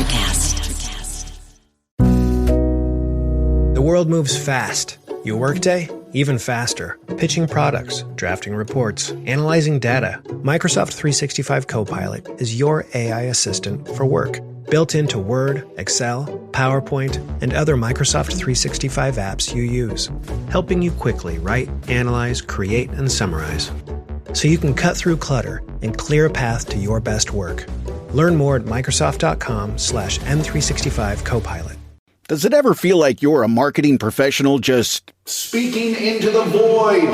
Electrocast. The world moves fast. Your workday, even faster. Pitching products, drafting reports, analyzing data. Microsoft 365 Copilot is your AI assistant for work. Built into Word, Excel, PowerPoint, and other Microsoft 365 apps you use. Helping you quickly write, analyze, create, and summarize. So you can cut through clutter and clear a path to your best work. Learn more at Microsoft.com/M365 Copilot. Does it ever feel like you're a marketing professional just speaking into the void?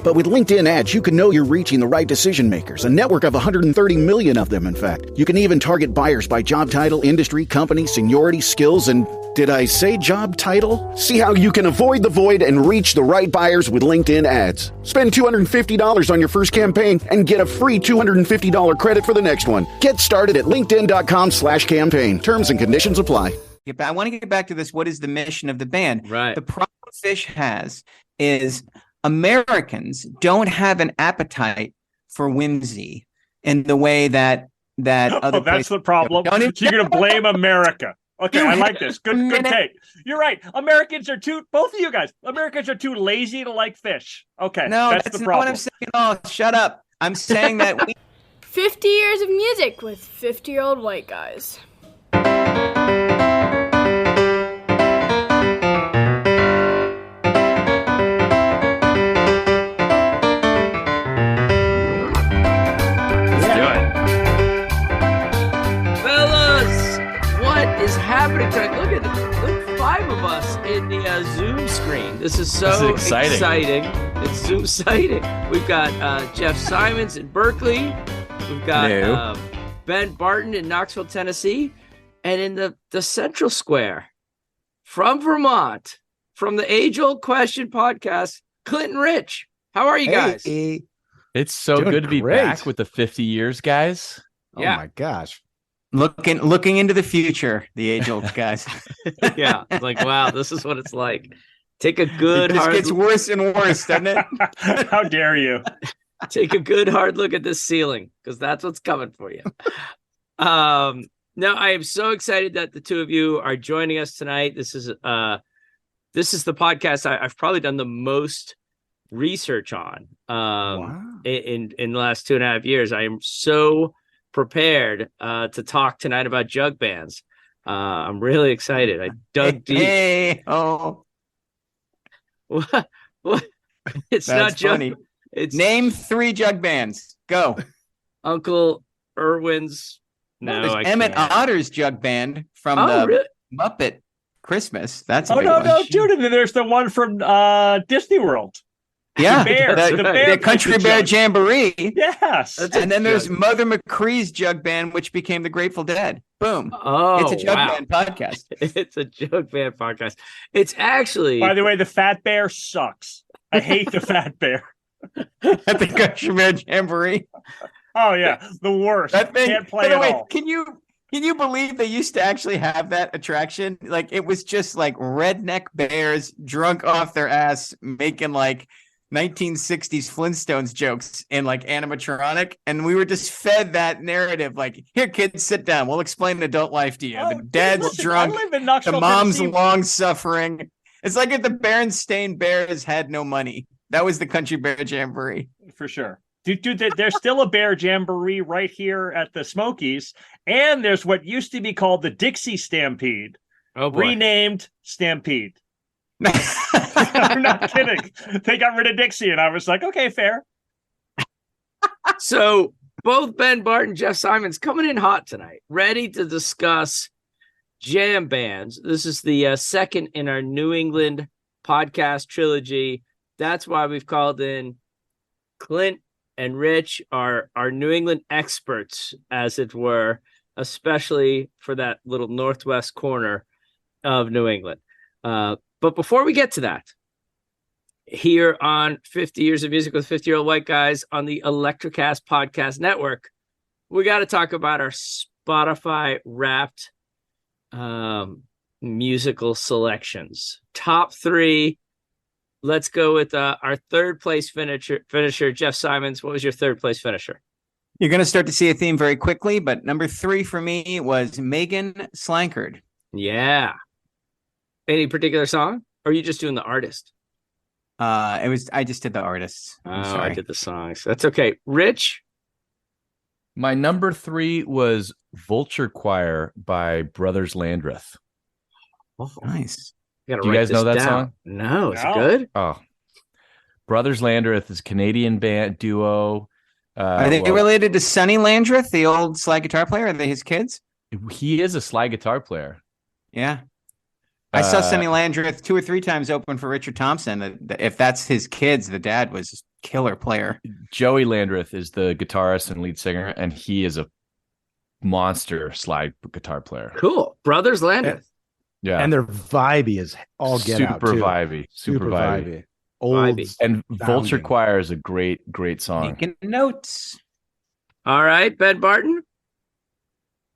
But with LinkedIn ads, you can know you're reaching the right decision makers, a network of 130 million of them, in fact. You can even target buyers by job title, industry, company, seniority, skills, and did I say job title? See how you can avoid the void and reach the right buyers with LinkedIn ads. Spend $250 on your first campaign and get a free $250 credit for the next one. Get started at linkedin.com/campaign. Terms and conditions apply. I want to get back to this. What is the mission of the band? Right. The problem Phish has is Americans don't have an appetite for whimsy in the way that other that's the problem. So you're going to blame America. Okay, I like this. Good take. You're right. Americans are too lazy to like Phish. Okay, no, that's the problem. Not what I'm saying. Oh, shut up. I'm saying that 50 years of music with 50-year-old white guys. Happening tonight. Look, 5 of us in the Zoom screen. This is so exciting. It's Zoom exciting. We've got Jeff Simons in Berkeley. We've got Ben Barton in Knoxville, Tennessee, and in the Central Square from Vermont, from the Age-Old Question podcast, Clint and Rich. How are you guys? Hey. It's so good to be back with the 50 years, guys. Yeah. Oh my gosh. Looking into the future, the age-old guys. Yeah, it's like, wow, this is what it's like. Take a good hard... It gets worse and worse, doesn't it? How dare you? Take a good hard look at this ceiling, because that's what's coming for you. Now, I am so excited that the two of you are joining us tonight. This is the podcast I've probably done the most research on in the last 2.5 years. I am so prepared to talk tonight about jug bands. I'm really excited. I dug deep. What? It's not funny. It's name 3 jug bands. Go. Uncle Irwin's. No, Emmett Otter's jug band from really? Muppet Christmas. That's a big one. No, dude. And then there's the one from Disney World. Yeah, the Country Bear Jamboree. Yes. And then there's Mother McCree's jug band, which became the Grateful Dead. Boom. Oh, it's a jug band podcast. It's a jug band podcast. It's actually... By the way, the Fat Bear sucks. I hate the Fat Bear. At the Country Bear Jamboree. Oh, yeah. The worst. That thing, can't play at all. Can you believe they used to actually have that attraction? Like, it was just like redneck bears drunk off their ass making like 1960s Flintstones jokes in like animatronic, and we were just fed that narrative like, here kids, sit down, we'll explain adult life to you. The dad's drunk, the mom's Tennessee. Long suffering. It's like if the Berenstain Bears had no money. That was the Country Bear Jamboree for sure. Dude, there's still a bear jamboree right here at the Smokies, and there's what used to be called the Dixie Stampede, renamed Stampede. I'm not kidding. They got rid of Dixie, and I was like, okay, fair. So both Ben Barton, Jeff Simons coming in hot tonight, ready to discuss jam bands. This is the second in our New England podcast trilogy. That's why we've called in Clint and Rich, our New England experts, as it were, especially for that little northwest corner of New England. But before we get to that, here on 50 Years of Music with 50-Year-Old White Guys on the Electrocast Podcast Network, we got to talk about our Spotify Wrapped musical selections. Top 3. Let's go with our third place finisher, Jeff Simons. What was your third place finisher? You're going to start to see a theme very quickly, but number 3 for me was Megan Slankard. Yeah. Any particular song? Or are you just doing the artist? I just did the artists. I'm sorry. I did the songs. That's okay. Rich? My number 3 was Vulture Choir by Brothers Landreth. Oh, nice. Do you guys know that song? No, is it good? Oh, Brothers Landreth is a Canadian band duo. Are they related to Sonny Landreth, the old slide guitar player? Are they his kids? He is a slide guitar player. Yeah. I saw Sonny Landreth 2 or 3 times open for Richard Thompson. If that's his kids, the dad was a killer player. Joey Landreth is the guitarist and lead singer, and he is a monster slide guitar player. Cool. Brothers Landreth. Yeah. And they're vibey as all get super out, too. Vibey. Super vibey. Old vibey. And Vulture Choir is a great song. Making notes. All right, Ben Barton.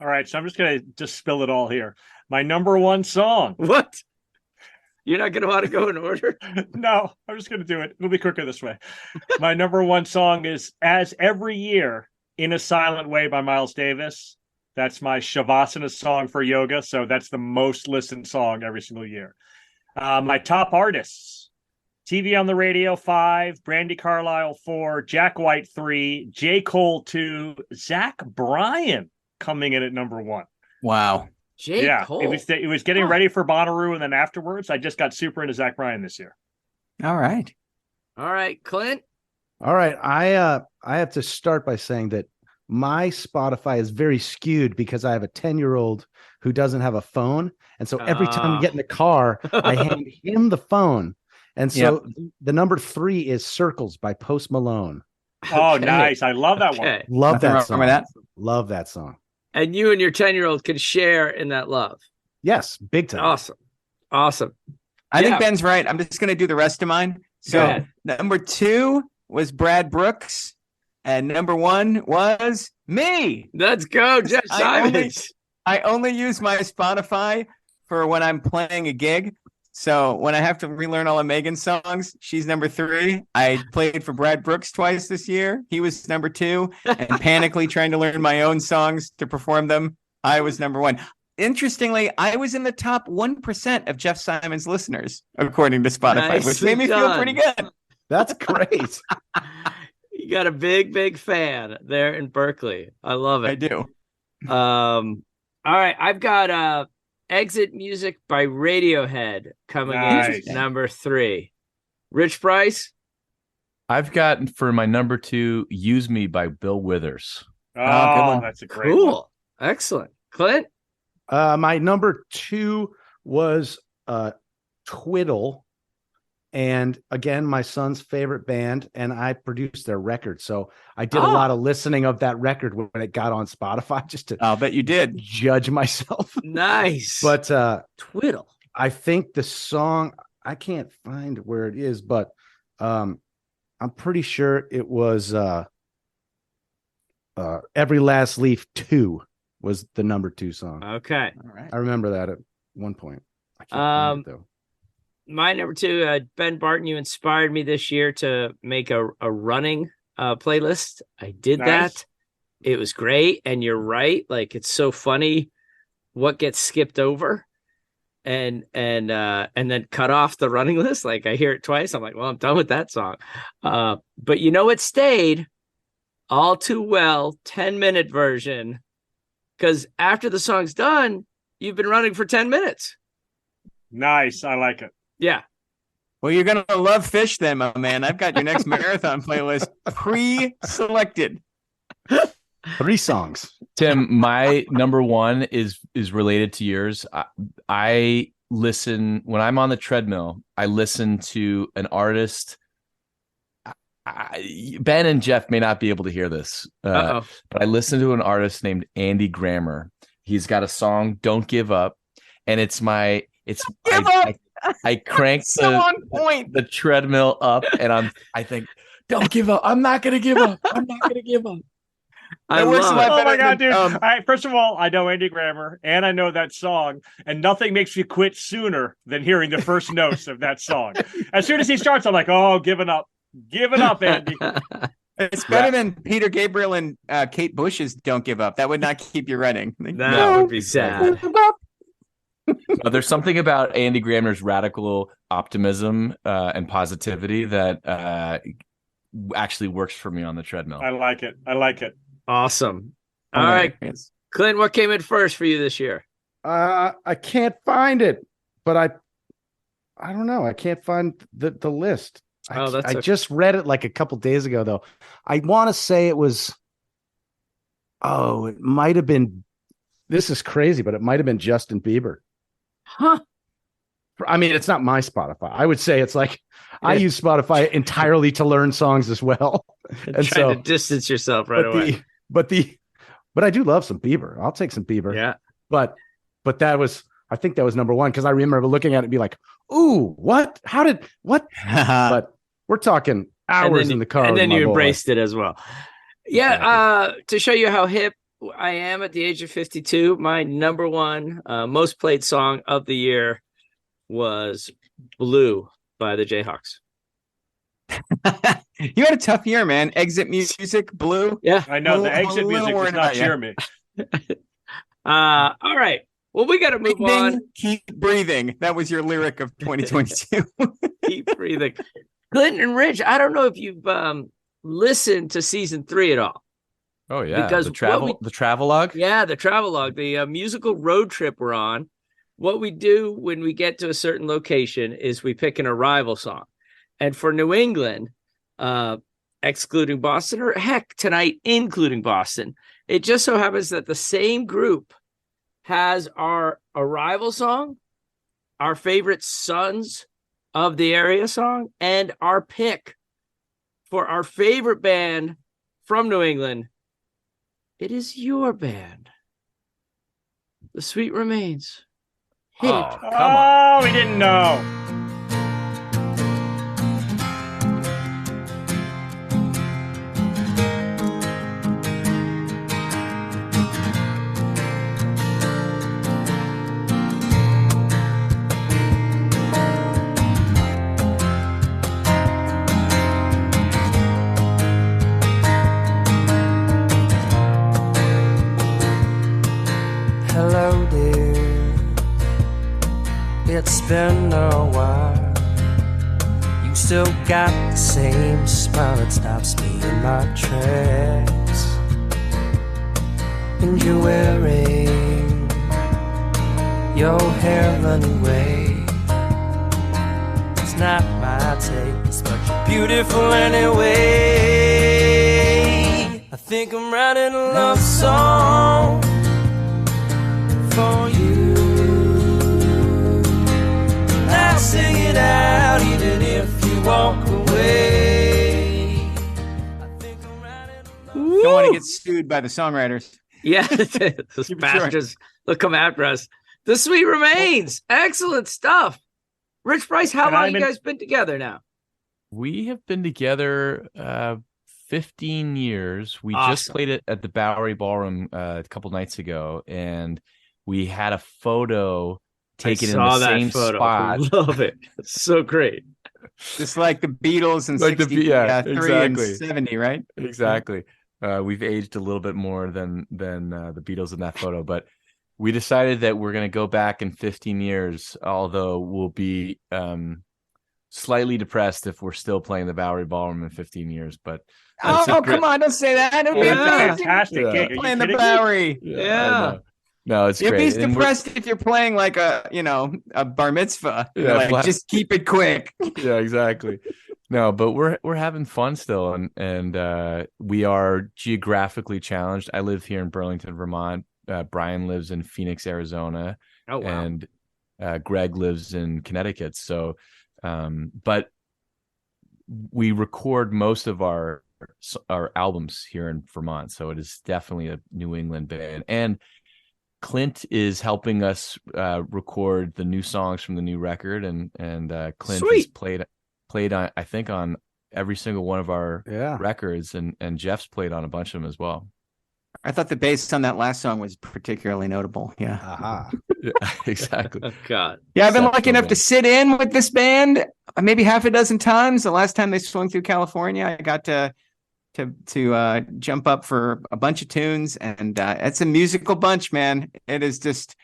All right, so I'm just going to spill it all here. My number 1 song. What? You're not going to want to go in order? No, I'm just going to do it. It'll be quicker this way. My number 1 song is As Every Year, In a Silent Way by Miles Davis. That's my Shavasana song for yoga. So that's the most listened song every single year. My top artists: TV on the Radio 5, Brandi Carlile 4, Jack White 3, J. Cole 2, Zach Bryan coming in at number 1. Wow. Cole. It was getting ready for Bonnaroo, and then afterwards, I just got super into Zach Bryan this year. All right, Clint. All right, I have to start by saying that my Spotify is very skewed because I have a 10-year-old who doesn't have a phone, and so every time we get in the car, I hand him the phone, and so the number 3 is "Circles" by Post Malone. Oh, nice! I love that one. Love that song. Love that song. And you and your 10-year-old can share in that love. Yes, big time. Awesome. I think Ben's right. I'm just going to do the rest of mine. So number 2 was Brad Brooks, and number 1 was me. Let's go, Jeff Simons. I only use my Spotify for when I'm playing a gig. So when I have to relearn all of Megan's songs, she's number 3. I played for Brad Brooks twice this year. He was number 2. And panically trying to learn my own songs to perform them, I was number 1. Interestingly, I was in the top 1% of Jeff Simons' listeners, according to Spotify, which made me feel pretty good. That's great. You got a big fan there in Berkeley. I love it. I do. All right, I've got Exit Music by Radiohead coming in number 3. Rich Price? I've got for my number 2, Use Me by Bill Withers. Oh, that's a great one. Excellent. Clint? My number 2 was Twiddle. And again, my son's favorite band, and I produced their record. So I did a lot of listening of that record when it got on Spotify, just to I'll bet you did judge myself. Nice. But Twiddle. I think the song, I can't find where it is, but I'm pretty sure it was Every Last Leaf 2 was the number 2 song. Okay. All right. I remember that at one point. I can't find it, though. My number 2, Ben Barton, you inspired me this year to make a running playlist. I did that. It was great. And you're right. Like, it's so funny what gets skipped over and then cut off the running list. Like, I hear it twice. I'm like, well, I'm done with that song. But you know, it stayed All Too Well 10-minute version, because after the song's done, you've been running for 10 minutes. Nice. I like it. Yeah. Well, you're going to love Phish then, my man. I've got your next marathon playlist pre-selected. 3 songs. Tim, my number 1 is related to yours. I listen when I'm on the treadmill. I listen to an artist. Ben and Jeff may not be able to hear this, but I listen to an artist named Andy Grammer. He's got a song, "Don't Give Up," and I crank the treadmill up, and I think, don't give up. I'm not going to give up. I'm not going to give up. Oh my God, dude. First of all, I know Andy Grammer, and I know that song, and nothing makes me quit sooner than hearing the first notes of that song. As soon as he starts, I'm like, oh, giving up, Andy. It's better than Peter Gabriel and Kate Bush's "Don't Give Up." That would not keep you running. That would be sad. There's something about Andy Gramner's radical optimism and positivity that actually works for me on the treadmill. I like it. Awesome. All right, Clint, what came in first for you this year? I can't find it, but I don't know. I can't find the list. I just read it like a couple days ago, though. I want to say it was. Oh, it might have been. This is crazy, but it might have been Justin Bieber. Huh? I mean, it's not my Spotify. I would say it's like I use Spotify entirely to learn songs as well, and trying to distance yourself right away. But I do love some Bieber. I'll take some Bieber. Yeah. But I think that was number one because I remember looking at it and be like, "Ooh, what? How did what?" But we're talking hours in the car, and then you embraced it as well. Yeah. Exactly. To show you how hip I am at the age of 52, my number one most played song of the year was "Blue" by the Jayhawks. You had a tough year, man. Exit Music, Blue. Yeah, I know. The Exit Music does not cheer me. All right. Well, we got to move on. Keep breathing. That was your lyric of 2022. Keep breathing. Clint and Rich, I don't know if you've listened to season 3 at all. Oh yeah, because the travelogue. Yeah, the travelogue, the musical road trip we're on. What we do when we get to a certain location is we pick an arrival song, and for New England, excluding Boston, or heck, tonight including Boston, it just so happens that the same group has our arrival song, our favorite Sons of the Area song, and our pick for our favorite band from New England. It is your band, The Sweet Remains. Hit it. Come on. We didn't know. Hello, dear. It's been a while. You still got the same smile that stops me in my tracks. And you're wearing your hair running away. It's not my taste, but you're beautiful anyway. I think I'm writing a love song for you. I'll sing it out even if you walk away. Don't want to get sued by the songwriters. Yeah, those bastards will come after us. The Sweet Remains. Excellent stuff. Rich Price, how long have you guys been together now? We have been together 15 years. We just played it at the Bowery Ballroom a couple nights ago, and we had a photo taken in the same spot. I love it. It's so great. Just like the Beatles in like 63 exactly. and 70, right? Exactly. We've aged a little bit more than the Beatles in that photo, but we decided that we're going to go back in 15 years, although we'll be slightly depressed if we're still playing the Bowery Ballroom in 15 years. But come on, don't say that. It'll be fantastic. Yeah. Playing the Bowery. Yeah. No, it's great. You'd be depressed if you're playing like a bar mitzvah. Yeah, just keep it quick. Yeah, exactly. No, but we're having fun still, and we are geographically challenged. I live here in Burlington, Vermont. Brian lives in Phoenix, Arizona. Oh, wow. And Greg lives in Connecticut. So, but we record most of our albums here in Vermont. So it is definitely a New England band. And Clint is helping us record the new songs from the new record, and Clint has played on, I think, on every single one of our records, and Jeff's played on a bunch of them as well. I thought the bass on that last song was particularly notable. Yeah. Aha. Yeah, exactly. Oh, God. Yeah, I've been lucky enough to sit in with this band maybe half a dozen times. The last time they swung through California, I got to to jump up for a bunch of tunes, and it's a musical bunch, man. It is just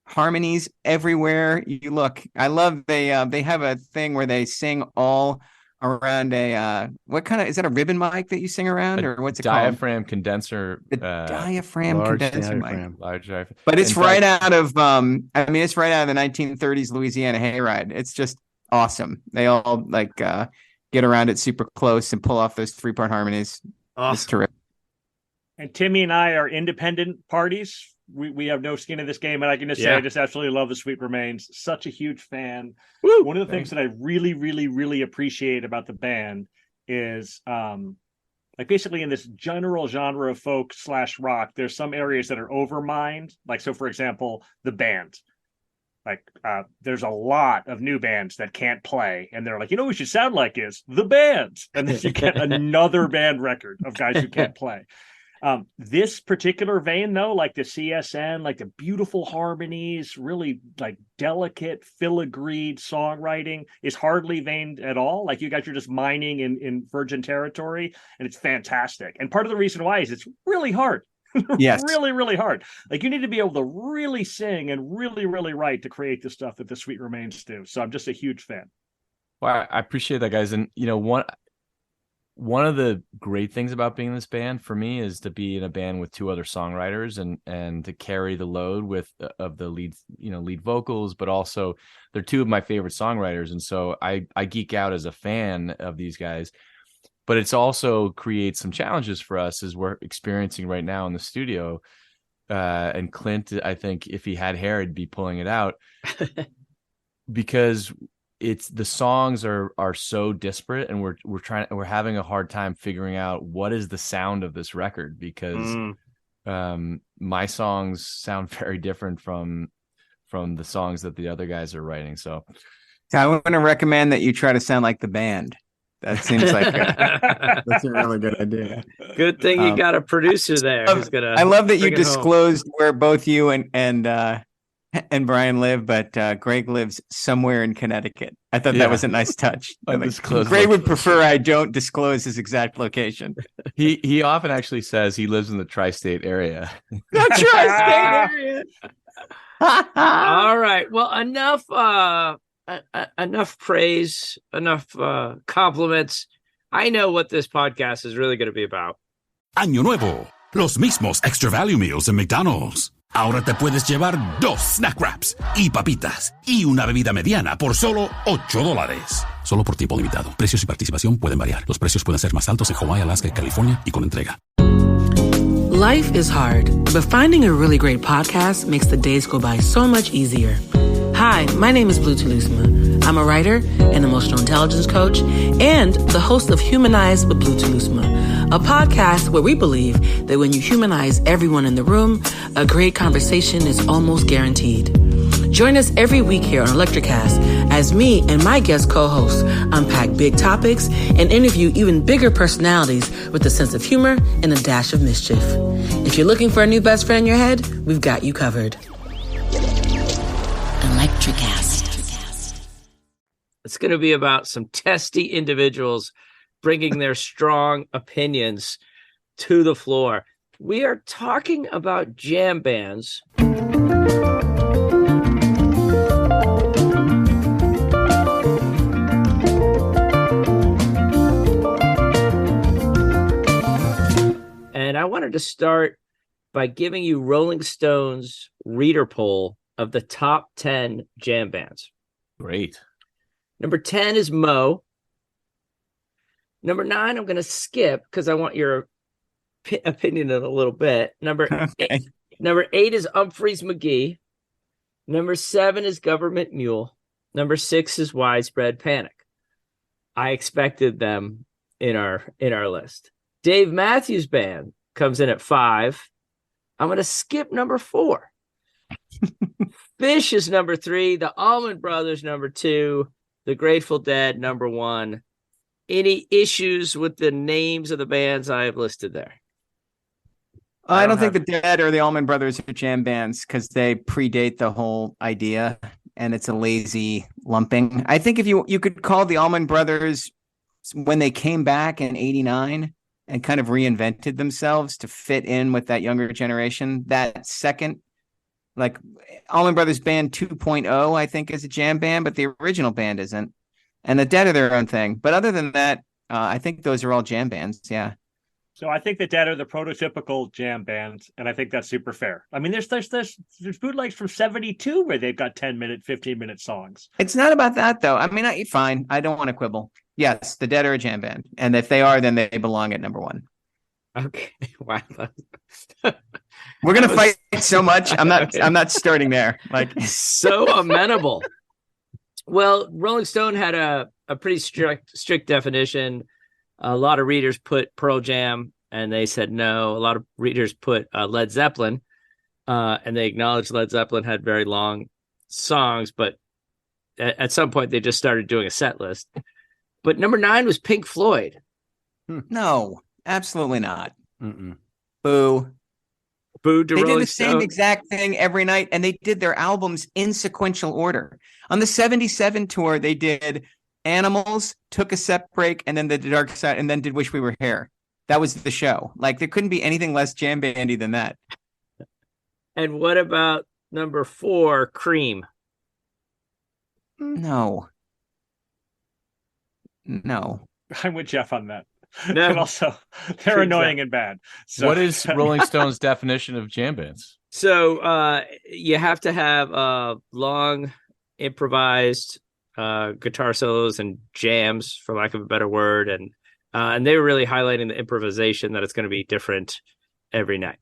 harmonies everywhere you look. I love they have a thing where they sing all around a what kind of, is that a ribbon mic that you sing around, or what's it called? Diaphragm condenser. The diaphragm condenser mic. Large diaphragm. But it's right out of it's right out of the 1930s Louisiana hayride. It's just awesome. They all like get around it super close and pull off those 3-part harmonies. Awesome. It's terrific. And Timmy and I are independent parties. We have no skin in this game, and I can just say I just absolutely love the Sweet Remains. Such a huge fan. Woo! One of the things that I really, really, really appreciate about the band is like basically in this general genre of folk / rock, there's some areas that are overmined. Like, so for example, the band. Like there's a lot of new bands that can't play, and they're like, what we should sound like is the band. And then you get another band record of guys who can't play. This particular vein, though, like the CSN, like the beautiful harmonies, really like delicate, filigreed songwriting is hardly veined at all. Like you guys are just mining in virgin territory, and it's fantastic. And part of the reason why is it's really hard. Yes. Really, really hard. Like you need to be able to really sing and really, really write to create the stuff that the Sweet Remains do. So I'm just a huge fan. Well, I appreciate that, guys. And one of the great things about being in this band for me is to be in a band with 2 other songwriters and to carry the load of the lead vocals, but also they're 2 of my favorite songwriters. And so I geek out as a fan of these guys, but it's also creates some challenges for us as we're experiencing right now in the studio. And Clint, I think if he had hair, he'd be pulling it out because the songs are so disparate, and we're having a hard time figuring out what is the sound of this record, because my songs sound very different from the songs that the other guys are writing. So I want to recommend that you try to sound like the band. That seems like that's a really good idea. Good thing you got a producer there. I love that you disclosed where both you and Brian live, but Greg lives somewhere in Connecticut. I thought that was a nice touch. Greg would prefer I don't disclose his exact location. He often actually says he lives in the tri-state area. The tri-state area. All right. Well, enough praise, enough compliments. I know what this podcast is really going to be about. Año Nuevo, los mismos Extra Value Meals en McDonald's. Ahora te puedes llevar 2 snack wraps y papitas y una bebida mediana por solo $8. Solo por tiempo limitado. Precios y participación pueden variar. Los precios pueden ser más altos en Hawaii, Alaska y California y con entrega. Life is hard, but finding a really great podcast makes the days go by so much easier. Hi, my name is Blue Telusma. I'm a writer, an emotional intelligence coach, and the host of Humanize with Blue Telusma, a podcast where we believe that when you humanize everyone in the room, a great conversation is almost guaranteed. Join us every week here on Electricast as me and my guest co-hosts unpack big topics and interview even bigger personalities with a sense of humor and a dash of mischief. If you're looking for a new best friend in your head, we've got you covered. Electricast. It's going to be about some testy individuals bringing their strong opinions to the floor. We are talking about jam bands. And I wanted to start by giving you Rolling Stone's reader poll of the top 10 jam bands. Great. Number 10 is Mo. Number 9, I'm going to skip because I want your opinion in a little bit. Number 8 is Humphreys McGee. Number 7 is Government Mule. Number 6 is Widespread Panic. I expected them in our list. Dave Matthews Band comes in at 5. I'm going to skip number 4. Phish is number 3. The Allman Brothers, number 2. The Grateful Dead, number 1. Any issues with the names of the bands I have listed there? I don't think the Dead or the Allman Brothers are jam bands because they predate the whole idea, and it's a lazy lumping. I think if you could call the Allman Brothers when they came back in '89, and kind of reinvented themselves to fit in with that younger generation. That second, like Allman Brothers Band 2.0, I think is a jam band, but the original band isn't. And the Dead are their own thing. But other than that, I think those are all jam bands. Yeah. So I think the Dead are the prototypical jam band, and I think that's super fair. I mean, there's bootlegs from 72 where they've got 10-minute, 15-minute songs. It's not about that, though. I mean, fine. I don't want to quibble. Yes, the Dead are a jam band. And if they are, then they belong at number one. Okay. Wow. We're going to fight so much. I'm not starting there. Like so amenable. Well, Rolling Stone had a pretty strict definition. A lot of readers put Pearl Jam, and they said no. A lot of readers put Led Zeppelin, and they acknowledged Led Zeppelin had very long songs, but at some point they just started doing a set list. But number 9 was Pink Floyd. No, absolutely not. Mm-mm. Boo. Boo to They Rolling did the Stone. same exact thing every night, and they did their albums in sequential order. On the 77 tour, they did Animals, took a set break, and then did The Dark Side, and then did Wish We Were Here. That was the show. Like, there couldn't be anything less jam bandy than that. And what about number 4, Cream? No. I'm with Jeff on that. No. And also, they're annoying and bad. So what is Rolling Stone's definition of jam bands? So you have to have long improvised guitar solos and jams, for lack of a better word, and they were really highlighting the improvisation, that it's going to be different every night.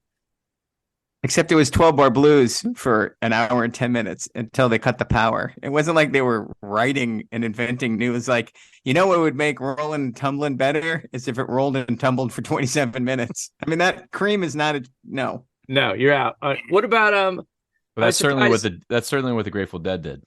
Except it was 12-bar blues for an hour and 10 minutes until they cut the power. It wasn't like they were writing and inventing new. It was like, you know what would make Rolling and Tumbling better is if it rolled and tumbled for 27 minutes. I mean, that Cream is not no. No, you're out. What about Well, that's certainly what the Grateful Dead did.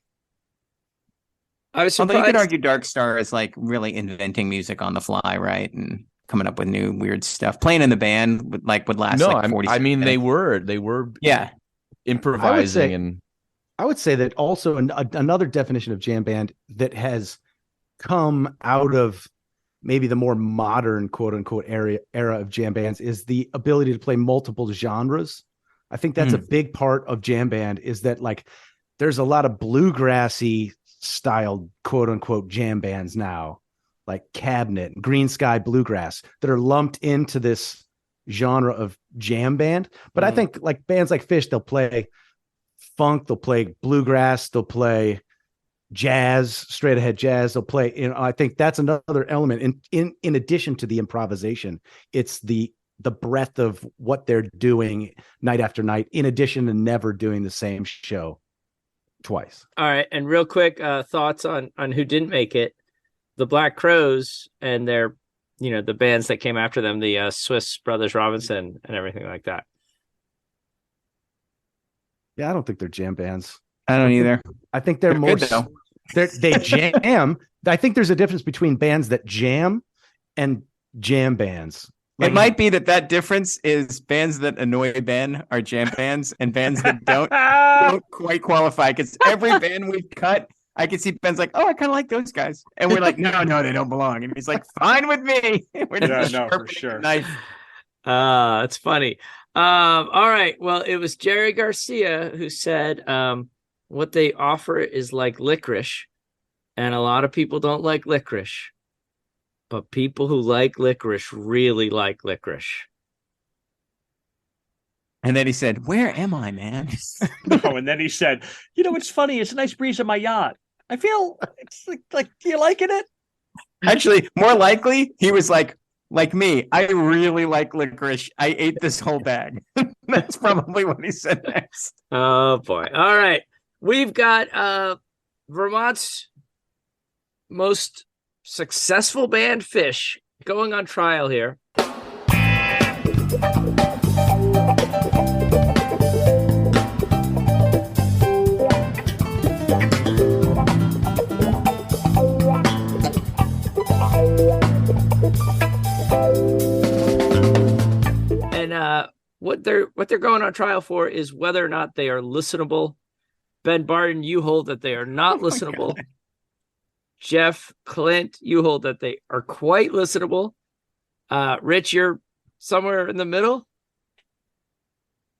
I was surprised. Although you could argue Dark Star is like really inventing music on the fly, right? And coming up with new weird stuff. Playing in the band would last 40 I mean, minutes. they were yeah, improvising. I would say that also another definition of jam band that has come out of maybe the more modern quote unquote era of jam bands is the ability to play multiple genres. I think that's a big part of jam band, is that like there's a lot of bluegrassy styled quote unquote jam bands now, like Cabinet, Green Sky Bluegrass, that are lumped into this genre of jam band. But I think like bands like Phish, they'll play funk, they'll play bluegrass, they'll play jazz, straight ahead jazz, they'll play, I think that's another element in addition to the improvisation. It's the breadth of what they're doing night after night, in addition to never doing the same show twice. All right, and real quick thoughts on who didn't make it. The Black Crowes and their, the bands that came after them, the Swiss Brothers Robinson and everything like that. Yeah, I don't think they're jam bands. I don't either. I think they're more. They jam. I think there's a difference between bands that jam and jam bands. It might be that difference is bands that annoy Ben are jam bands, and bands that don't quite qualify. Because every band we've cut, I can see Ben's like, oh, I kind of like those guys. And we're like, no, they don't belong. And he's like, fine with me. We're just for sure. Knife. It's funny. All right. Well, it was Jerry Garcia who said what they offer is like licorice. And a lot of people don't like licorice. But people who like licorice really like licorice. And then he said, where am I, man? And then he said, it's funny. It's a nice breeze on my yacht. I feel it's like, you liking it? Actually, more likely, he was like me, I really like licorice. I ate this whole bag. That's probably what he said next. Oh, boy. All right. We've got Vermont's most successful band, Phish, going on trial here. And what they're going on trial for is whether or not they are listenable. Ben Barton, you hold that they are not listenable. Jeff, Clint, you hold that they are quite listenable. Rich, you're somewhere in the middle.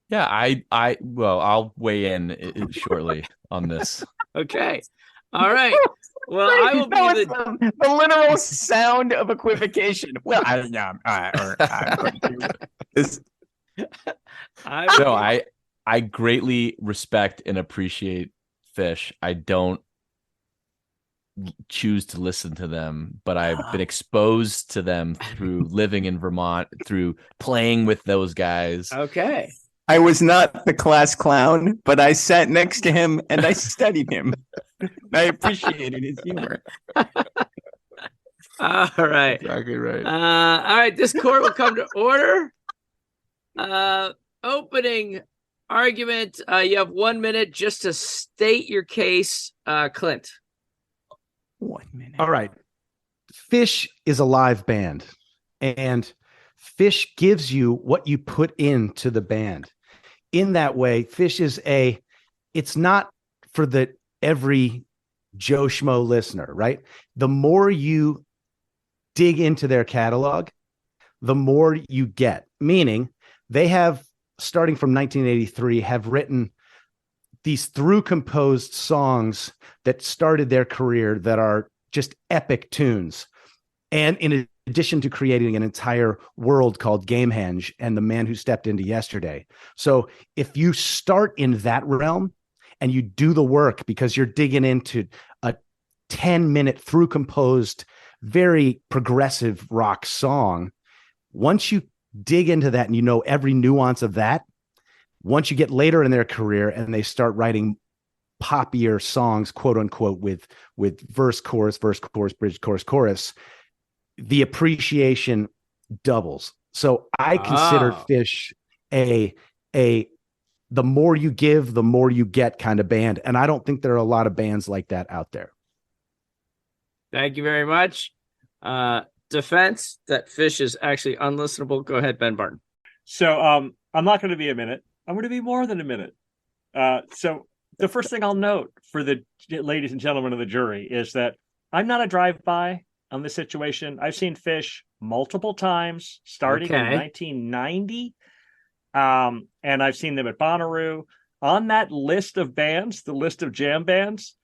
Yeah, well, I'll weigh in shortly on this. Okay. All right. Well, I will be the literal sound of equivocation. Well, I greatly respect and appreciate Phish. I don't choose to listen to them, but I've been exposed to them through living in Vermont, through playing with those guys. Okay. I was not the class clown, but I sat next to him and I studied him. I appreciated his humor. All right. Exactly right. All right. This court will come to order. Opening argument. You have 1 minute just to state your case, Clint. 1 minute. All right. Phish is a live band, and Phish gives you what you put into the band. In that way, Phish is it's not for the every Joe Schmo listener, right? The more you dig into their catalog, the more you get. Meaning they have, starting from 1983, have written these through composed songs that started their career that are just epic tunes. And in addition to creating an entire world called Gamehenge and The Man Who Stepped Into Yesterday. So if you start in that realm and you do the work because you're digging into a 10-minute through composed, very progressive rock song, once you dig into that and you know every nuance of that, once you get later in their career and they start writing poppier songs, quote unquote, with verse, chorus, bridge, chorus, the appreciation doubles. So I consider Phish the more you give, the more you get kind of band. And I don't think there are a lot of bands like that out there. Thank you very much. Defense that Phish is actually unlistenable. Go ahead, Ben Barton. So I'm not going to be a minute. I'm going to be more than a minute. So the first thing I'll note for the ladies and gentlemen of the jury is that I'm not a drive-by on this situation. I've seen Phish multiple times, starting in 1990. And I've seen them at Bonnaroo. On that list of bands, the list of jam bands,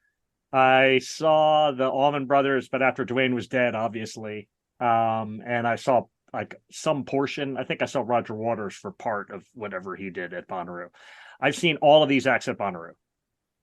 I saw the Allman Brothers, but after Dwayne was dead, obviously. And I saw like some portion. I think I saw Roger Waters for part of whatever he did at Bonnaroo. I've seen all of these acts at Bonnaroo.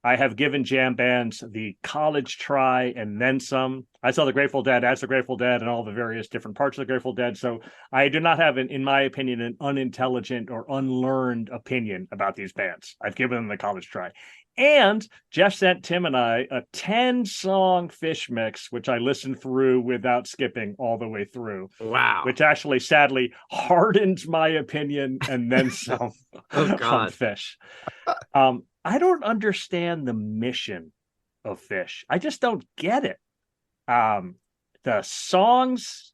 I have given jam bands the college try and then some. I saw the Grateful Dead as the Grateful Dead and all the various different parts of the Grateful Dead. So I do not have, in my opinion, an unintelligent or unlearned opinion about these bands. I've given them the college try. And Jeff sent Tim and I a 10-song Phish mix, which I listened through without skipping all the way through. Wow. Which actually, sadly, hardened my opinion and then some on Phish. I don't understand the mission of Phish. I just don't get it. The songs,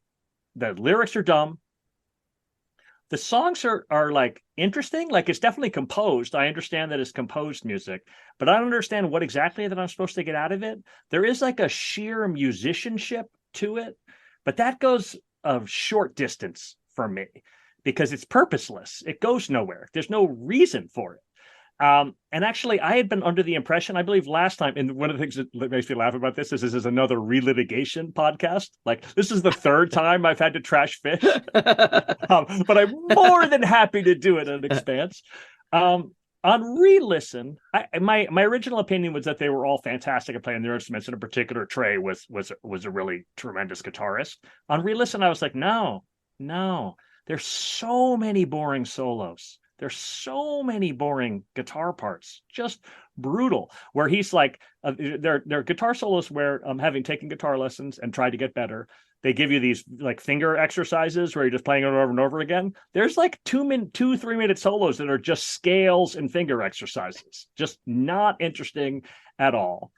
the lyrics are dumb. The songs are like interesting. Like it's definitely composed. I understand that it's composed music, but I don't understand what exactly that I'm supposed to get out of it. There is like a sheer musicianship to it, but that goes a short distance for me because it's purposeless. It goes nowhere. There's no reason for it. And actually, I had been under the impression, I believe last time, and one of the things that makes me laugh about this is another relitigation podcast. Like, this is the third time I've had to trash Phish. But I'm more than happy to do it at Expanse. On re-listen, my original opinion was that they were all fantastic at playing their instruments, and in particular, Trey was a really tremendous guitarist. On re-listen, I was like, no, there's so many boring solos. There's so many boring guitar parts, just brutal. Where he's like, there are guitar solos where having taken guitar lessons and tried to get better, they give you these like finger exercises where you're just playing it over and over again. There's like 2-3 minute solos that are just scales and finger exercises, just not interesting at all.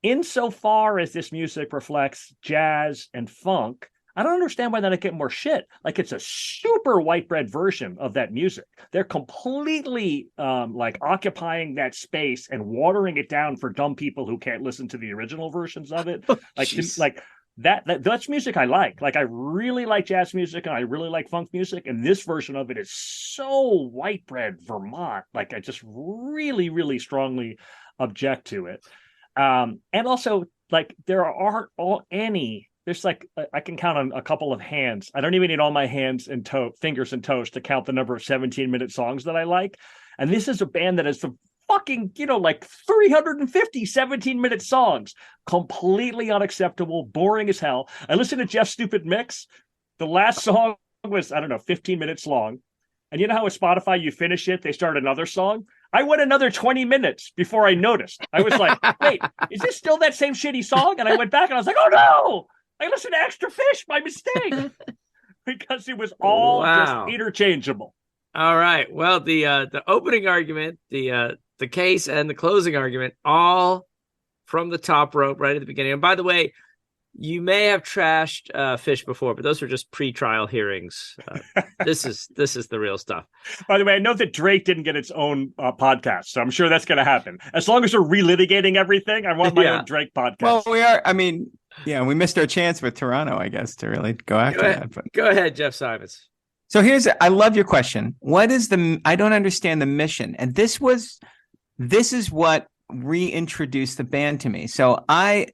Insofar as this music reflects jazz and funk, I don't understand why they don't get more shit. Like it's a super white bread version of that music. They're completely like occupying that space and watering it down for dumb people who can't listen to the original versions of it. that's music I like. Like, I really like jazz music and I really like funk music, and this version of it is so white bread Vermont. Like, I just really, really strongly object to it. And also, like, there aren't there's like, I can count on a couple of hands. I don't even need all my fingers and toes to count the number of 17-minute songs that I like. And this is a band that has the fucking, like 350 17-minute songs. Completely unacceptable, boring as hell. I listened to Jeff's Stupid Mix. The last song was, I don't know, 15 minutes long. And you know how with Spotify, you finish it, they start another song? I went another 20 minutes before I noticed. I was like, wait, is this still that same shitty song? And I went back and I was like, oh no, I listened to Extra Fish by mistake. Because it was all just interchangeable. All right. Well, the opening argument, the case, and the closing argument, all from the top rope right at the beginning. And by the way, you may have trashed Phish before, but those were just pre-trial hearings. This is the real stuff. By the way, I know that Drake didn't get its own podcast, so I'm sure that's going to happen. As long as we're relitigating everything, I want my own Drake podcast. Well, we are. I mean, we missed our chance with Toronto, I guess, to really go after that. But go ahead, Jeff Simons. So I love your question. I don't understand the mission. And this is what reintroduced the band to me. So I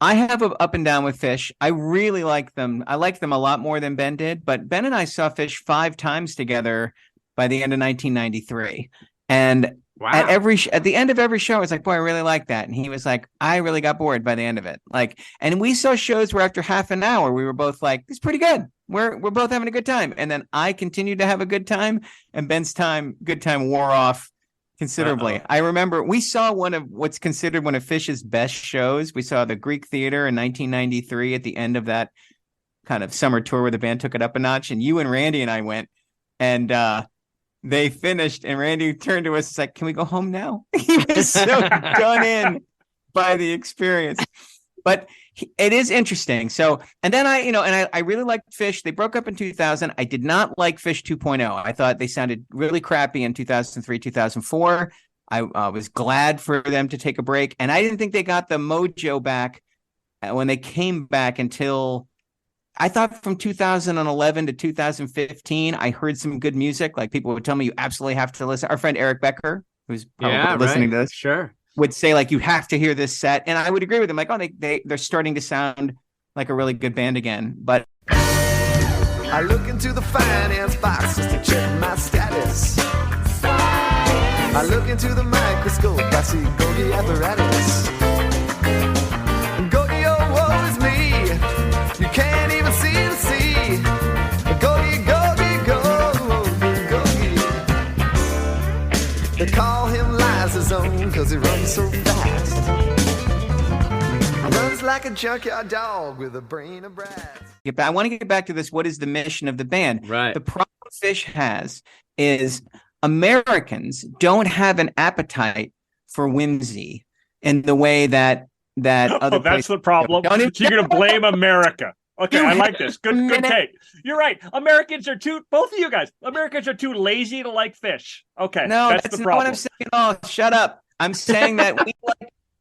have an up and down with Phish. I really like them. I like them a lot more than Ben did, but Ben and I saw Phish 5 times together by the end of 1993. And at the end of every show, I was like, boy, I really like that. And he was like, I really got bored by the end of it. And we saw shows where after half an hour, we were both like, it's pretty good. We're both having a good time. And then I continued to have a good time, and Ben's good time wore off considerably. I remember we saw one of what's considered one of Phish's best shows. We saw the Greek Theater in 1993 at the end of that kind of summer tour where the band took it up a notch. And you and Randy and I went, and they finished, and Randy turned to us and said, can we go home now? He was so done in by the experience. But it is interesting. So, and then I really liked Phish. They broke up in 2000. I did not like Phish 2.0. I thought they sounded really crappy in 2003, 2004. I was glad for them to take a break. And I didn't think they got the mojo back when they came back until, I thought, from 2011 to 2015, I heard some good music. Like, people would tell me, you absolutely have to listen. Our friend Eric Becker, who's probably listening to this. Sure. Would say, like, you have to hear this set. And I would agree with them. Like, they're starting to sound like a really good band again. But I look into the finance box just to check my status. I look into the microscope, I see Gogi apparatus. Gogi, oh, woe is me. You can't even see the sea. Gogi, Gogi, Gogi, Gogi. They call him Zone, cause he runs so fast. Runs like a junkyard dog with a brain of brass. I want to get back to this. What is the mission of the band? Right. The problem Phish has is Americans don't have an appetite for whimsy in the way that other that's the problem. So you're going to blame America. Okay, I like this. Good take. You're right. Both of you guys, Americans are too lazy to like Phish. Okay, no, that's the not problem. What I'm saying. Oh, shut up. I'm saying that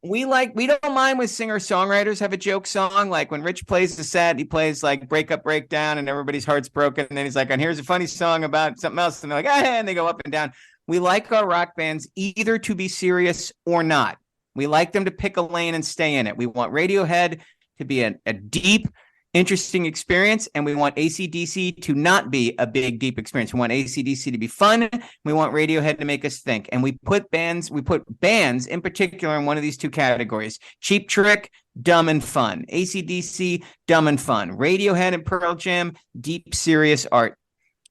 we don't mind when singer-songwriters have a joke song. Like, when Rich plays the set, he plays like Break Up, Break Down, and everybody's heart's broken. And then he's like, and here's a funny song about something else. And they're like, and they go up and down. We like our rock bands either to be serious or not. We like them to pick a lane and stay in it. We want Radiohead to be a deep, interesting experience, and we want AC/DC to not be a big, deep experience. We want AC/DC to be fun. We want Radiohead to make us think. And we put bands in particular in one of these two categories: Cheap Trick, dumb and fun; AC/DC, dumb and fun; Radiohead and Pearl Jam, deep, serious art.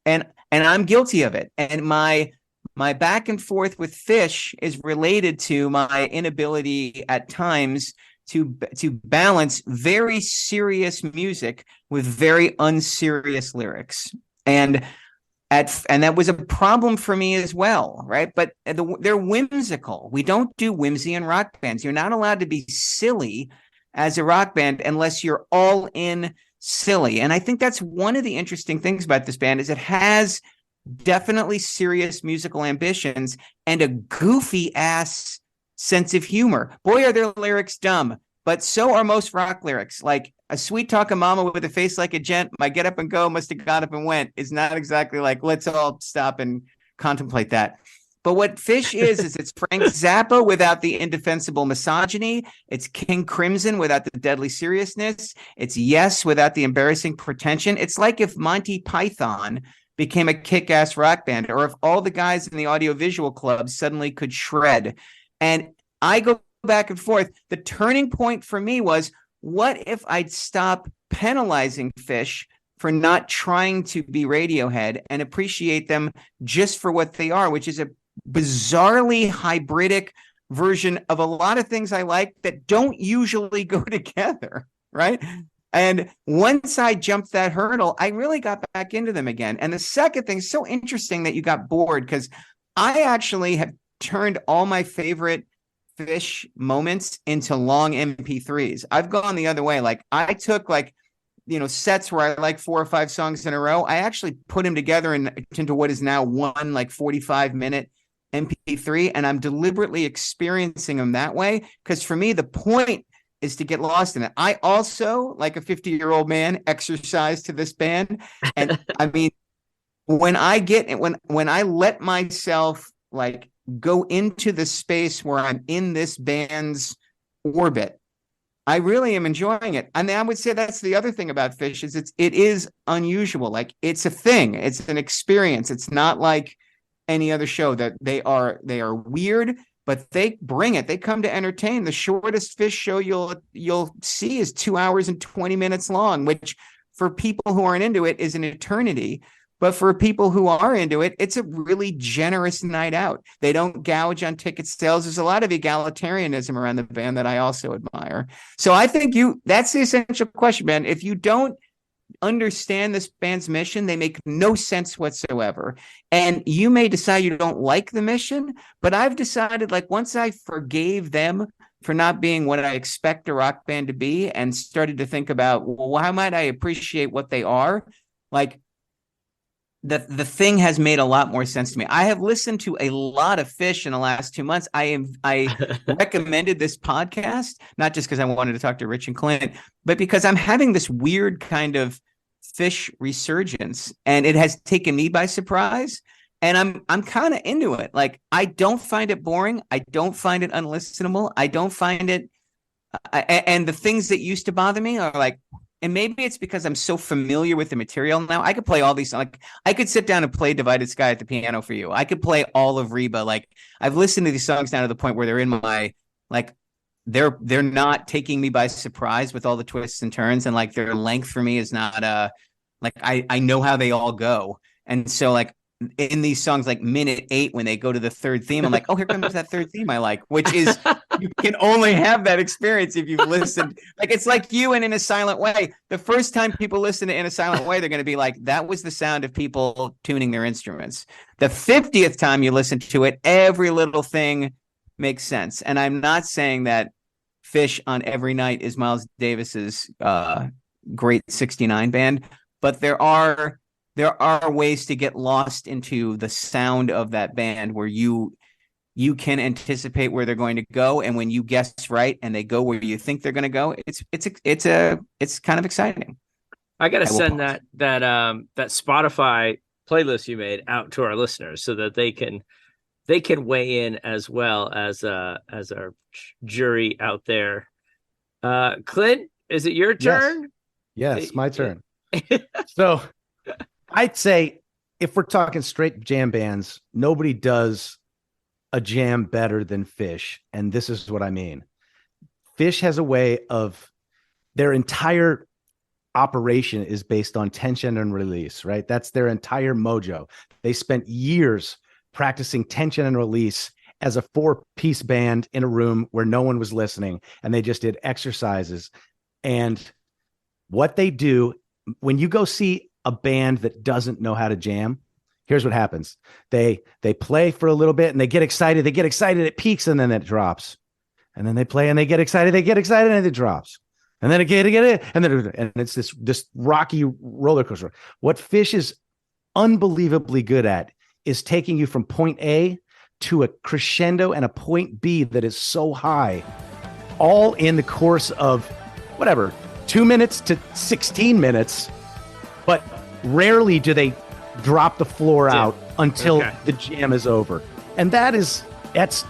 And I'm guilty of it. And my back and forth with Phish is related to my inability at times to balance very serious music with very unserious lyrics. And that was a problem for me as well, right? But they're whimsical. We don't do whimsy in rock bands. You're not allowed to be silly as a rock band unless you're all in silly. And I think that's one of the interesting things about this band is it has definitely serious musical ambitions and a goofy ass sense of humor. Boy, are their lyrics dumb. but so are most rock lyrics. Like a sweet talking mama with a face like a gent, my get up and go must have got up and went is not exactly like, let's all stop and contemplate that. But what Phish is it's Frank Zappa without the indefensible misogyny. It's King Crimson without the deadly seriousness. It's Yes without the embarrassing pretension. It's like if Monty Python became a kick-ass rock band, or if all the guys in the audiovisual club suddenly could shred. And I go back and forth. The turning point for me was, what if I'd stop penalizing Phish for not trying to be Radiohead and appreciate them just for what they are, which is a bizarrely hybridic version of a lot of things I like that don't usually go together, right? And once I jumped that hurdle, I really got back into them again. And the second thing, so interesting that you got bored, because I actually have turned all my favorite Phish moments into long MP3s. I've gone the other way. Like I took sets where I like 4 or 5 songs in a row. I actually put them together into what is now one 45-minute MP3, and I'm deliberately experiencing them that way, because for me the point is to get lost in it. I also, like a 50-year-old man, exercise to this band, and I mean, when I let myself like go into the space where I'm in this band's orbit, I really am enjoying it. And I would say that's the other thing about Phish is it is unusual. Like it's a thing. It's an experience. It's not like any other show that they are weird, but they bring it. They come to entertain. The shortest Phish show you'll see is 2 hours and 20 minutes long, which for people who aren't into it is an eternity. But for people who are into it, it's a really generous night out. They don't gouge on ticket sales. There's a lot of egalitarianism around the band that I also admire. So I think that's the essential question, man. If you don't understand this band's mission, they make no sense whatsoever. And you may decide you don't like the mission, but I've decided, like, once I forgave them for not being what I expect a rock band to be and started to think about, well, how might I appreciate what they are? Like, the thing has made a lot more sense to me. I have listened to a lot of Phish in the last 2 months. I recommended this podcast, not just because I wanted to talk to Rich and Clint, but because I'm having this weird kind of Phish resurgence, and it has taken me by surprise. And I'm kind of into it. Like, I don't find it boring. I don't find it unlistenable. I don't find it. And the things that used to bother me are like, and maybe it's because I'm so familiar with the material now. I could play all these. Like, I could sit down and play Divided Sky at the piano for you. I could play all of Reba. Like, I've listened to these songs now to the point where they're in my, like, they're not taking me by surprise with all the twists and turns. And like, their length for me is not like, I know how they all go. And so like in these songs, like minute 8, when they go to the third theme, I'm like, oh, here comes that third theme I like, which is, you can only have that experience if you've listened. Like, it's like you and In a Silent Way. The first time people listen to In a Silent Way, they're going to be like, that was the sound of people tuning their instruments. The 50th time you listen to it, every little thing makes sense. And I'm not saying that Phish on Every Night is Miles Davis's great 69 band, but there are ways to get lost into the sound of that band where you can anticipate where they're going to go, and when you guess right and they go where you think they're going to go, it's kind of exciting. I got to send that Spotify playlist you made out to our listeners so that they can weigh in as well as our jury out there. Clint, is it your turn? Yes, my turn. So I'd say, if we're talking straight jam bands, nobody does a jam better than Phish. And this is what I mean. Phish has a way of, their entire operation is based on tension and release, right? That's their entire mojo. They spent years practicing tension and release as a 4-piece band in a room where no one was listening, and they just did exercises. And what they do, when you go see a band that doesn't know how to jam, here's what happens. They play for a little bit and they get excited, it peaks, and then it drops. And then they play and they get excited, and it drops. And then again, and it's this rocky roller coaster. What Phish is unbelievably good at is taking you from point A to a crescendo and a point B that is so high all in the course of whatever, 2 minutes to 16 minutes, but rarely do they drop the floor out until the jam is over. And it's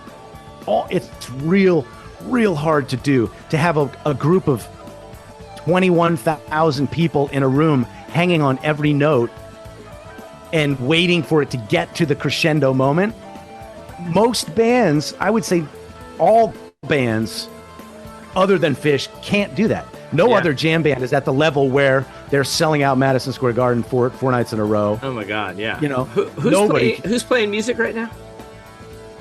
real hard to do, to have a group of 21,000 people in a room hanging on every note and waiting for it to get to the crescendo moment. Most bands, I would say all bands other than Phish, can't do that. No other jam band is at the level where they're selling out Madison Square Garden four nights in a row. Oh my God, yeah. You know, who's playing music right now?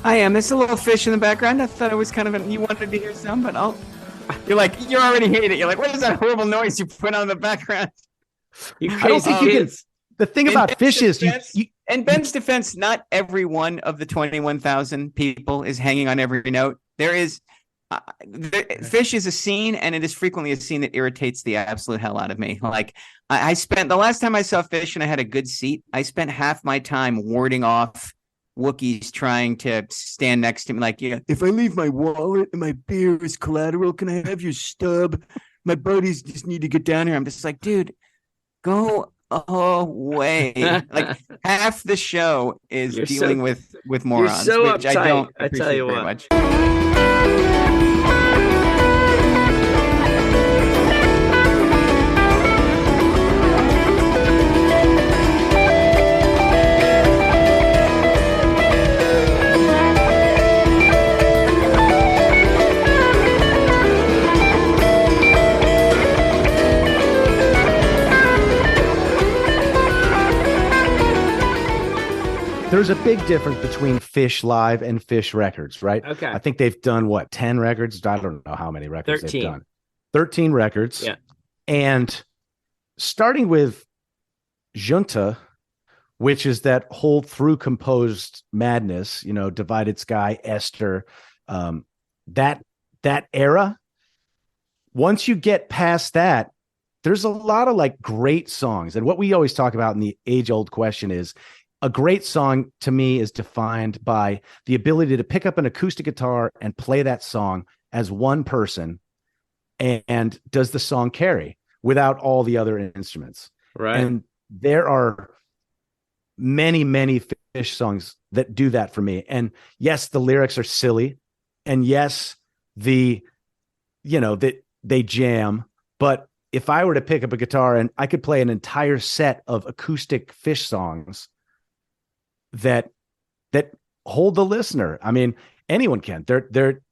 I am. There's a little Phish in the background. I thought it was kind of you wanted to hear some, but you're already hate it. You're like, what is that horrible noise you put on in the background? You crazy kids. The thing about Phish is in Ben's defense, not every one of the 21,000 people is hanging on every note. There is Phish is a scene, and it is frequently a scene that irritates the absolute hell out of me. Like I spent the last time I saw Phish and I had a good seat, I spent half my time warding off Wookiees trying to stand next to me. Like, if I leave my wallet and my beer as collateral, can I have your stub? My buddies just need to get down here. I'm just like, dude, go away. Like half the show is dealing with morons, you're so which uptight, I don't I appreciate tell you very what. much. There's a big difference between Phish Live and Phish Records, right? Okay. I think they've done 10 records? I don't know how many records 13. they've done. 13 records. Yeah. And starting with Junta, which is that whole through composed madness, Divided Sky, Esther, that era. Once you get past that, there's a lot of great songs. And what we always talk about in the age-old question is, a great song to me is defined by the ability to pick up an acoustic guitar and play that song as one person. And does the song carry without all the other instruments? Right. And there are many, many Phish songs that do that for me. And yes, the lyrics are silly. And yes, that they jam. But if I were to pick up a guitar and I could play an entire set of acoustic Phish songs that hold the listener. I mean, anyone can.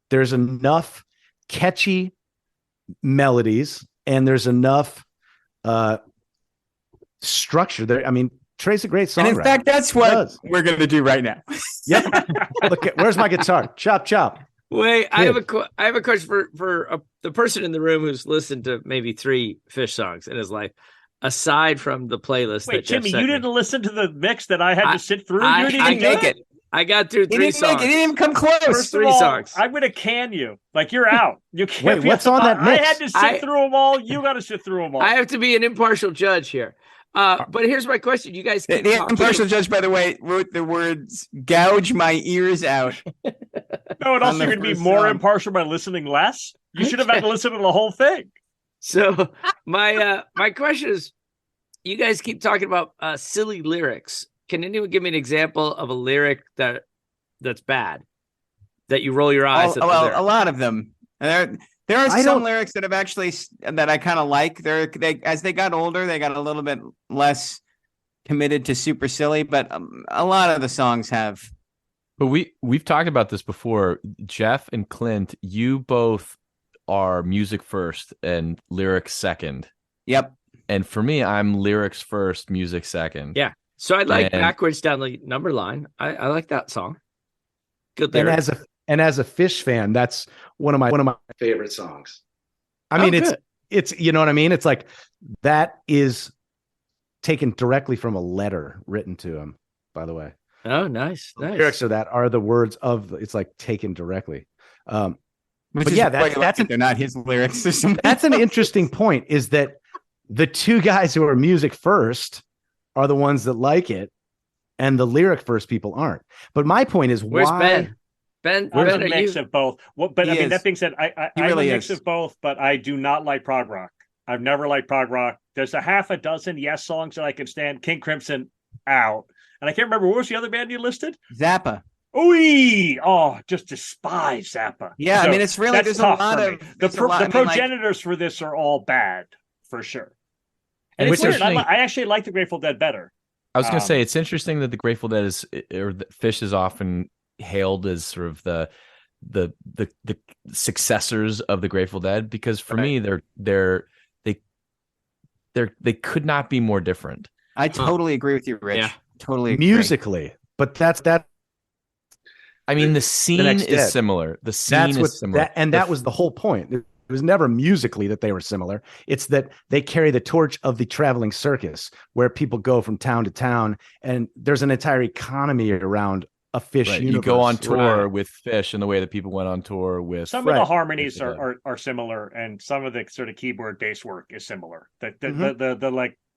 There's enough catchy melodies and there's enough structure there. I mean, Trey's a great songwriter. And in fact, that's what we're going to do right now. Yep. Look, where's my guitar? Chop, chop. Wait, I have a question for the person in the room who's listened to maybe 3 Phish songs in his life. Aside from the playlist, wait, Jimmy, you didn't listen to the mix that I had to sit through. You didn't make it. I got through 3 songs. It didn't even come close. First 3 songs. I'm going to can you. You're out. You can't. Wait, what's on that mix? I had to sit through them all. You got to sit through them all. I have to be an impartial judge here. But here's my question: you guys, the impartial judge, by the way, wrote the words "gouge my ears out." No, and also you're going to be more impartial by listening less. You should have had to listen to the whole thing. So my question is, you guys keep talking about silly lyrics. Can anyone give me an example of a lyric that's bad, that you roll your eyes at? Well, a lot of them. There are some lyrics that have actually that I kind of like. They as they got older, they got a little bit less committed to super silly, but a lot of the songs have. But we've talked about this before. Jeff and Clint, you both are music first and lyrics second. Yep. And for me, I'm lyrics first, music second. Yeah. So I like Backwards Down the Number Line. I like that song. Good lyrics. And as a Phish fan, that's one of my favorite songs. I mean, it's you know what I mean? It's like that is taken directly from a letter written to him, by the way. Oh, nice. The lyrics of that are the words of it's like taken directly. But yeah, they're not his lyrics. That's an interesting point, is that the two guys who are music first are the ones that like it, and the lyric first people aren't. But my point is, where's Ben? Ben, I'm Ben, a mix of both. But I mean, that being said, I'm really a mix of both, but I do not like prog rock. I've never liked prog rock. There's a half a dozen Yes songs that I can stand. King Crimson, out. And I can't remember, what was the other band you listed? Zappa. Ooh, oh, just despise Zappa. Yeah, so I mean, it's really, there's a lot of... The progenitors for this are all bad, for sure. And it's weird. I actually like the Grateful Dead better. I was going to say, it's interesting that the Grateful Dead Phish is often hailed as sort of the successors of the Grateful Dead, because for me, they could not be more different. I totally agree with you, Rich. Yeah. Totally agree. Musically, but that's I mean, the scene is similar. The scene is similar. That was the whole point. It was never musically that they were similar. It's that they carry the torch of the traveling circus, where people go from town to town, and there's an entire economy around a Phish universe. You go on tour with Phish in the way that people went on tour with. Some of the harmonies are similar, and some of the sort of keyboard bass work is similar.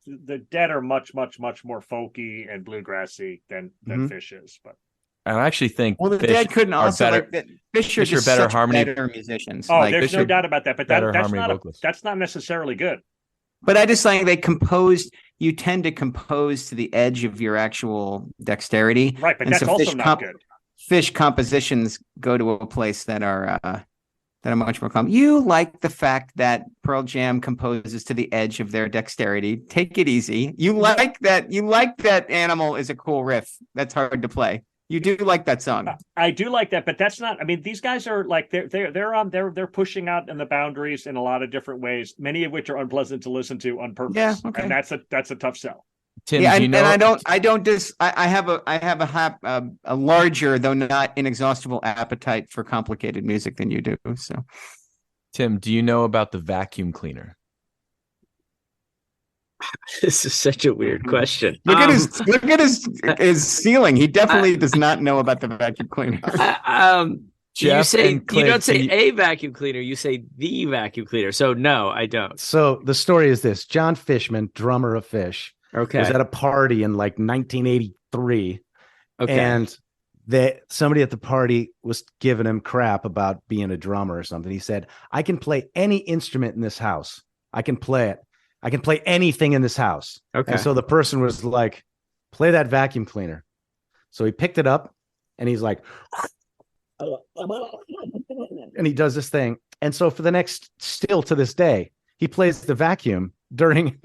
The Dead are much more folky and bluegrassy than Phish is, but. And I actually think the Dead couldn't also Phish are just better harmony, better musicians. Oh, there's no doubt about that. But that's not necessarily good. But I just think you tend to compose to the edge of your actual dexterity, right? But that's also not good. Phish compositions go to a place that are much more calm. You like the fact that Pearl Jam composes to the edge of their dexterity. Take it easy. You like that. You like that Animal is a cool riff. That's hard to play. You do like that song. I do like that, but that's not. I mean, these guys are like they're pushing out in the boundaries in a lot of different ways, many of which are unpleasant to listen to on purpose. Yeah, okay. And that's a tough sell. Tim, yeah, and I have a larger, though not inexhaustible, appetite for complicated music than you do. So, Tim, do you know about the vacuum cleaner? This is such a weird question. Look at his ceiling. He definitely does not know about the vacuum cleaner. You don't say a vacuum cleaner. You say the vacuum cleaner. So no, I don't. So the story is this: John Fishman, drummer of Phish, was at a party in like 1983, and somebody at the party was giving him crap about being a drummer or something. He said, "I can play any instrument in this house. I can play it. I can play anything in this house." Okay. And so the person was like, "Play that vacuum cleaner." So he picked it up and he's like, and he does this thing. And so for the next, still to this day, he plays the vacuum during.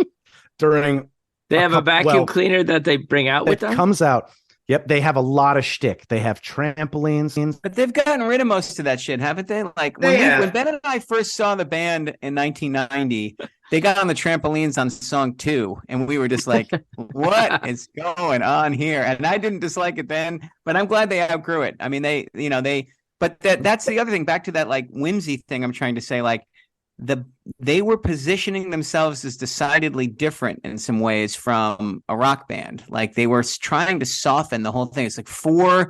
They have a vacuum cleaner that they bring out with them? It comes out. Yep, they have a lot of shtick. They have trampolines. But they've gotten rid of most of that shit, haven't they? Like when Ben and I first saw the band in 1990, they got on the trampolines on song 2, and we were just like, what is going on here? And I didn't dislike it then, but I'm glad they outgrew it. I mean, but that's the other thing, back to that like whimsy thing I'm trying to say, like they were positioning themselves as decidedly different in some ways from a rock band. Like they were trying to soften the whole thing. It's like four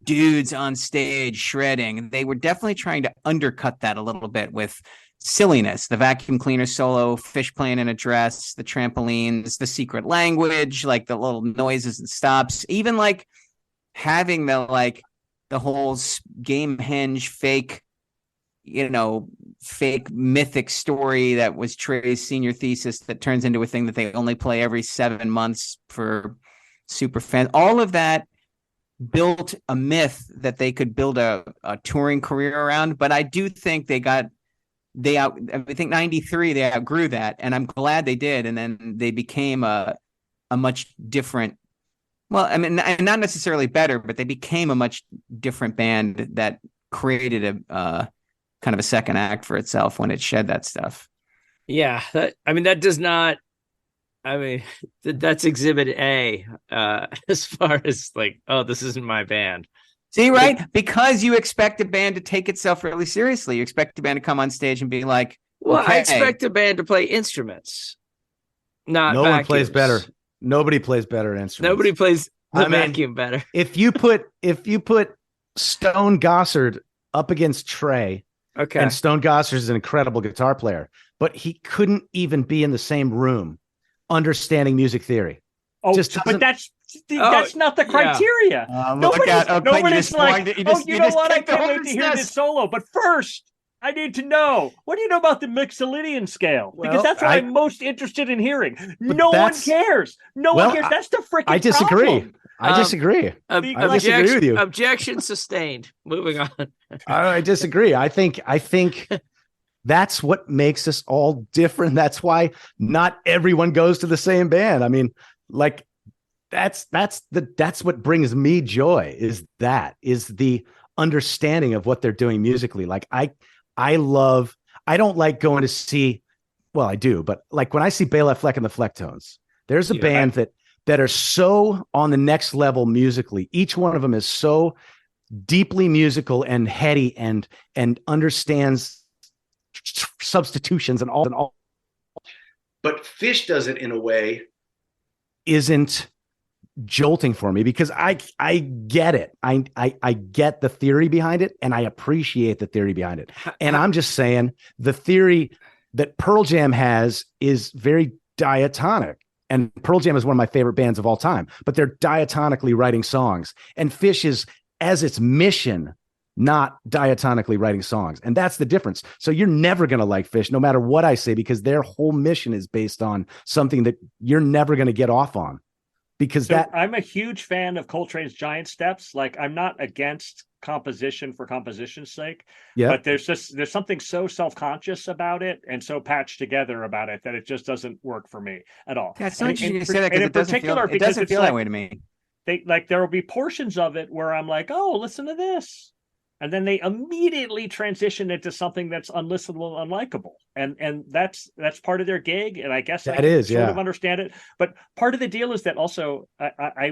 dudes on stage shredding. They were definitely trying to undercut that a little bit with silliness. The vacuum cleaner solo, Phish playing in a dress, the trampolines, the secret language, like the little noises and stops, even like having the whole Gamehenge fake mythic story that was Trey's senior thesis that turns into a thing that they only play every 7 months for super fans. All of that built a myth that they could build a touring career around. But I do think I think 93, they outgrew that, and I'm glad they did. And then they became a much different, well, I mean, and not necessarily better, but they became a much different band that created a kind of a second act for itself when it shed that stuff. Yeah. That's exhibit A, as far as like, oh, this isn't my band. See, right? Because you expect a band to take itself really seriously. You expect a band to come on stage and be like, well, okay. I expect a band to play instruments. Not no vacuums. One plays better. Nobody plays better instruments. Nobody plays the vacuum better. If you put Stone Gossard up against Trey, okay, and Stone Gossard is an incredible guitar player, but he couldn't even be in the same room understanding music theory. Oh, but That's not the criteria. Nobody's like, you know what? I can't wait to hear this solo. But first, I need to know, what do you know about the Mixolydian scale? Because that's what I'm most interested in hearing. No one cares. No one cares. That's the freaking I disagree. problem. I disagree. I disagree with you. Objection sustained. Moving on. I disagree. I think that's what makes us all different. That's why not everyone goes to the same band. I mean, like that's what brings me joy is the understanding of what they're doing musically. Like I don't like going to see, well, I do, but like when I see Bela Fleck and the Flecktones, there's a band that are so on the next level musically. Each one of them is so deeply musical and heady and understands substitutions and all. But Phish does it in a way isn't jolting for me because I get it. I get the theory behind it and I appreciate the theory behind it. And I'm just saying the theory that Pearl Jam has is very diatonic. And Pearl Jam is one of my favorite bands of all time, but they're diatonically writing songs. And Phish is, as its mission, not diatonically writing songs. And that's the difference. So you're never going to like Phish, no matter what I say, because their whole mission is based on something that you're never going to get off on. Because I'm a huge fan of Coltrane's Giant Steps. Like, I'm not against composition for composition's sake, but there's something so self-conscious about it and so patched together about it that it just doesn't work for me at all. That's not interesting to say that because it doesn't feel that way to me. There will be portions of it where I'm like, oh, listen to this. And then they immediately transition into something that's unlistenable and unlikable. And that's part of their gig. And I guess I sort of understand it. But part of the deal is that also I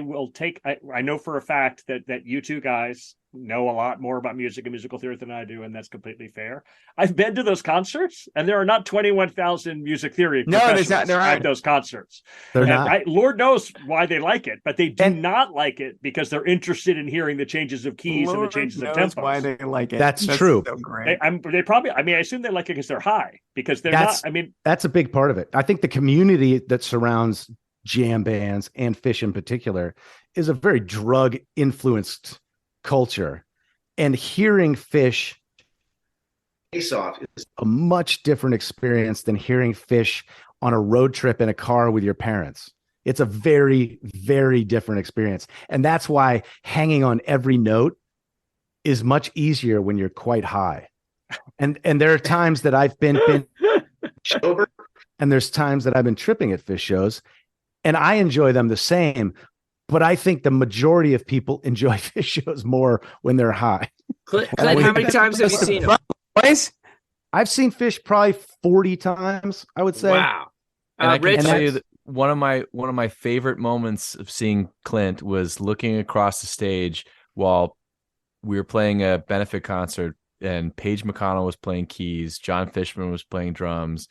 know for a fact that you two guys know a lot more about music and musical theory than I do, and that's completely fair. I've been to those concerts, and there are not 21,000 music theory professionals at those concerts. They're not. Lord knows why they like it, but they do not like it because they're interested in hearing the changes of keys and the changes of tempos. Why they like it? That's true. So great. They probably. I mean, I assume they like it because they're high. Because they're not. I mean, that's a big part of it. I think the community that surrounds jam bands and Phish in particular is a very drug influenced culture, and hearing Phish face off is a much different experience than hearing Phish on a road trip in a car with your parents. It's a very, very different experience. And that's why hanging on every note is much easier when you're quite high. And there are times that I've been sober, and there's times that I've been tripping at Phish shows, and I enjoy them the same. But I think the majority of people enjoy Phish shows more when they're high. Clint, how many times have you seen them? I've seen Phish probably 40 times, I would say. Wow. And I can tell you that one of my favorite moments of seeing Clint was looking across the stage while we were playing a benefit concert, and Paige McConnell was playing keys, John Fishman was playing drums,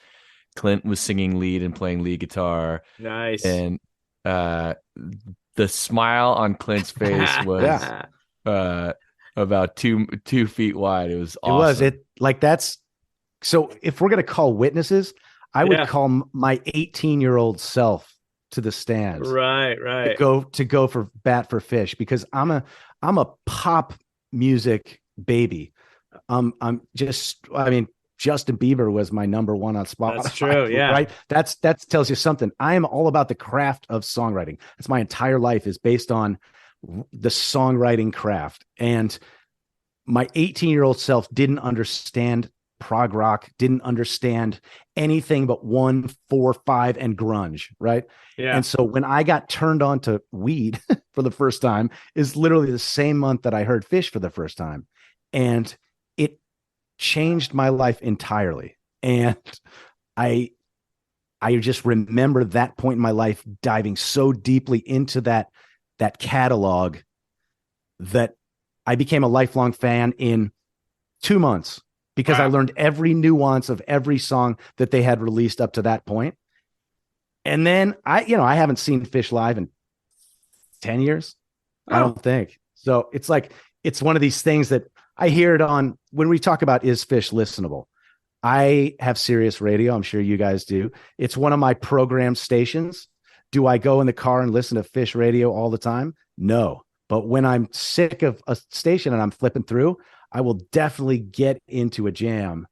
Clint was singing lead and playing lead guitar. Nice. And the smile on Clint's face was about two feet wide. It was awesome. That's so. If we're gonna call witnesses, I would call my 18-year-old self to the stands. Right. To go for bat for Phish, because I'm a pop music baby. Justin Bieber was my number one on Spotify. That's true. Yeah. Right. That tells you something. I am all about the craft of songwriting. That's my entire life is based on the songwriting craft. And my 18-year-old self didn't understand prog rock, didn't understand anything but 1, 4, 5 and grunge. Right. Yeah. And so when I got turned on to weed for the first time is literally the same month that I heard Phish for the first time. And it changed my life entirely. And I just remember that point in my life diving so deeply into that catalog that I became a lifelong fan in 2 months, because I learned every nuance of every song that they had released up to that point. And then I haven't seen Phish live in 10 years. I don't think. So it's like, it's one of these things that I hear it on when we talk about, is Phish listenable? I have Sirius Radio. I'm sure you guys do. It's one of my program stations. Do I go in the car and listen to Phish radio all the time? No. But when I'm sick of a station and I'm flipping through, I will definitely get into a jam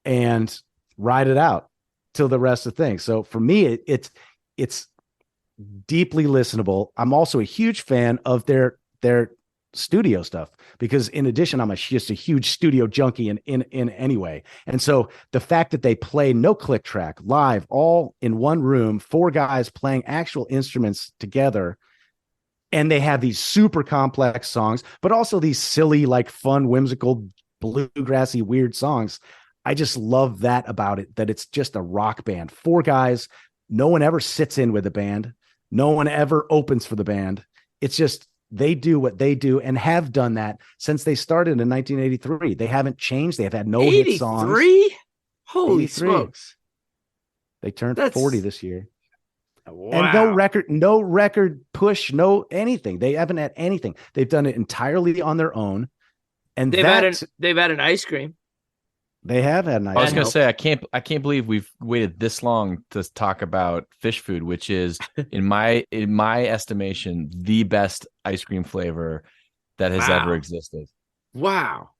and ride it out till the rest of the thing. So for me, it's deeply listenable. I'm also a huge fan of their studio stuff, because in addition, I'm just a huge studio junkie in any way. And so the fact that they play no click track live, all in one room, 4 guys playing actual instruments together, and they have these super complex songs, but also these silly, like fun, whimsical, bluegrassy, weird songs. I just love that about it, that it's just a rock band. 4 guys. No one ever sits in with the band. No one ever opens for the band. It's just, they do what they do and have done that since they started in 1983. They haven't changed. They have had no hit songs. 83? Holy 83. smokes. They turned 40 this year. Wow. And no record push, no anything. They haven't had anything. They've done it entirely on their own. And they've had an ice cream. They have had an ice cream. I was going to say, I can't believe we've waited this long to talk about Phish food, which is in my estimation, the best ice cream flavor that has ever existed. Wow.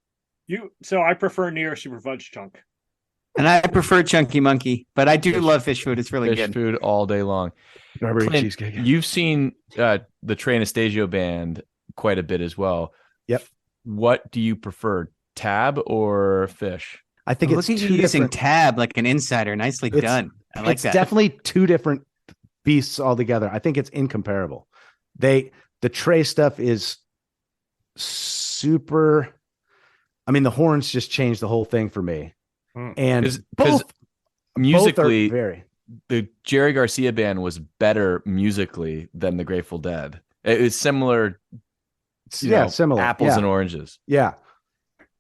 So I prefer New York Super Fudge Chunk. And I prefer Chunky Monkey, but I do love Phish food. It's really good. Phish food all day long. Strawberry Clint, cheesecake. You've seen the Trey Anastasio band quite a bit as well. Yep. What do you prefer, Tab or Phish? I think it's using Tab like an insider. Nicely done. I like that. It's definitely 2 different beasts altogether. I think it's incomparable. The Trey stuff is super. I mean, the horns just changed the whole thing for me. And both musically, the Jerry Garcia band was better musically than the Grateful Dead. It was similar. Similar apples and oranges. Yeah.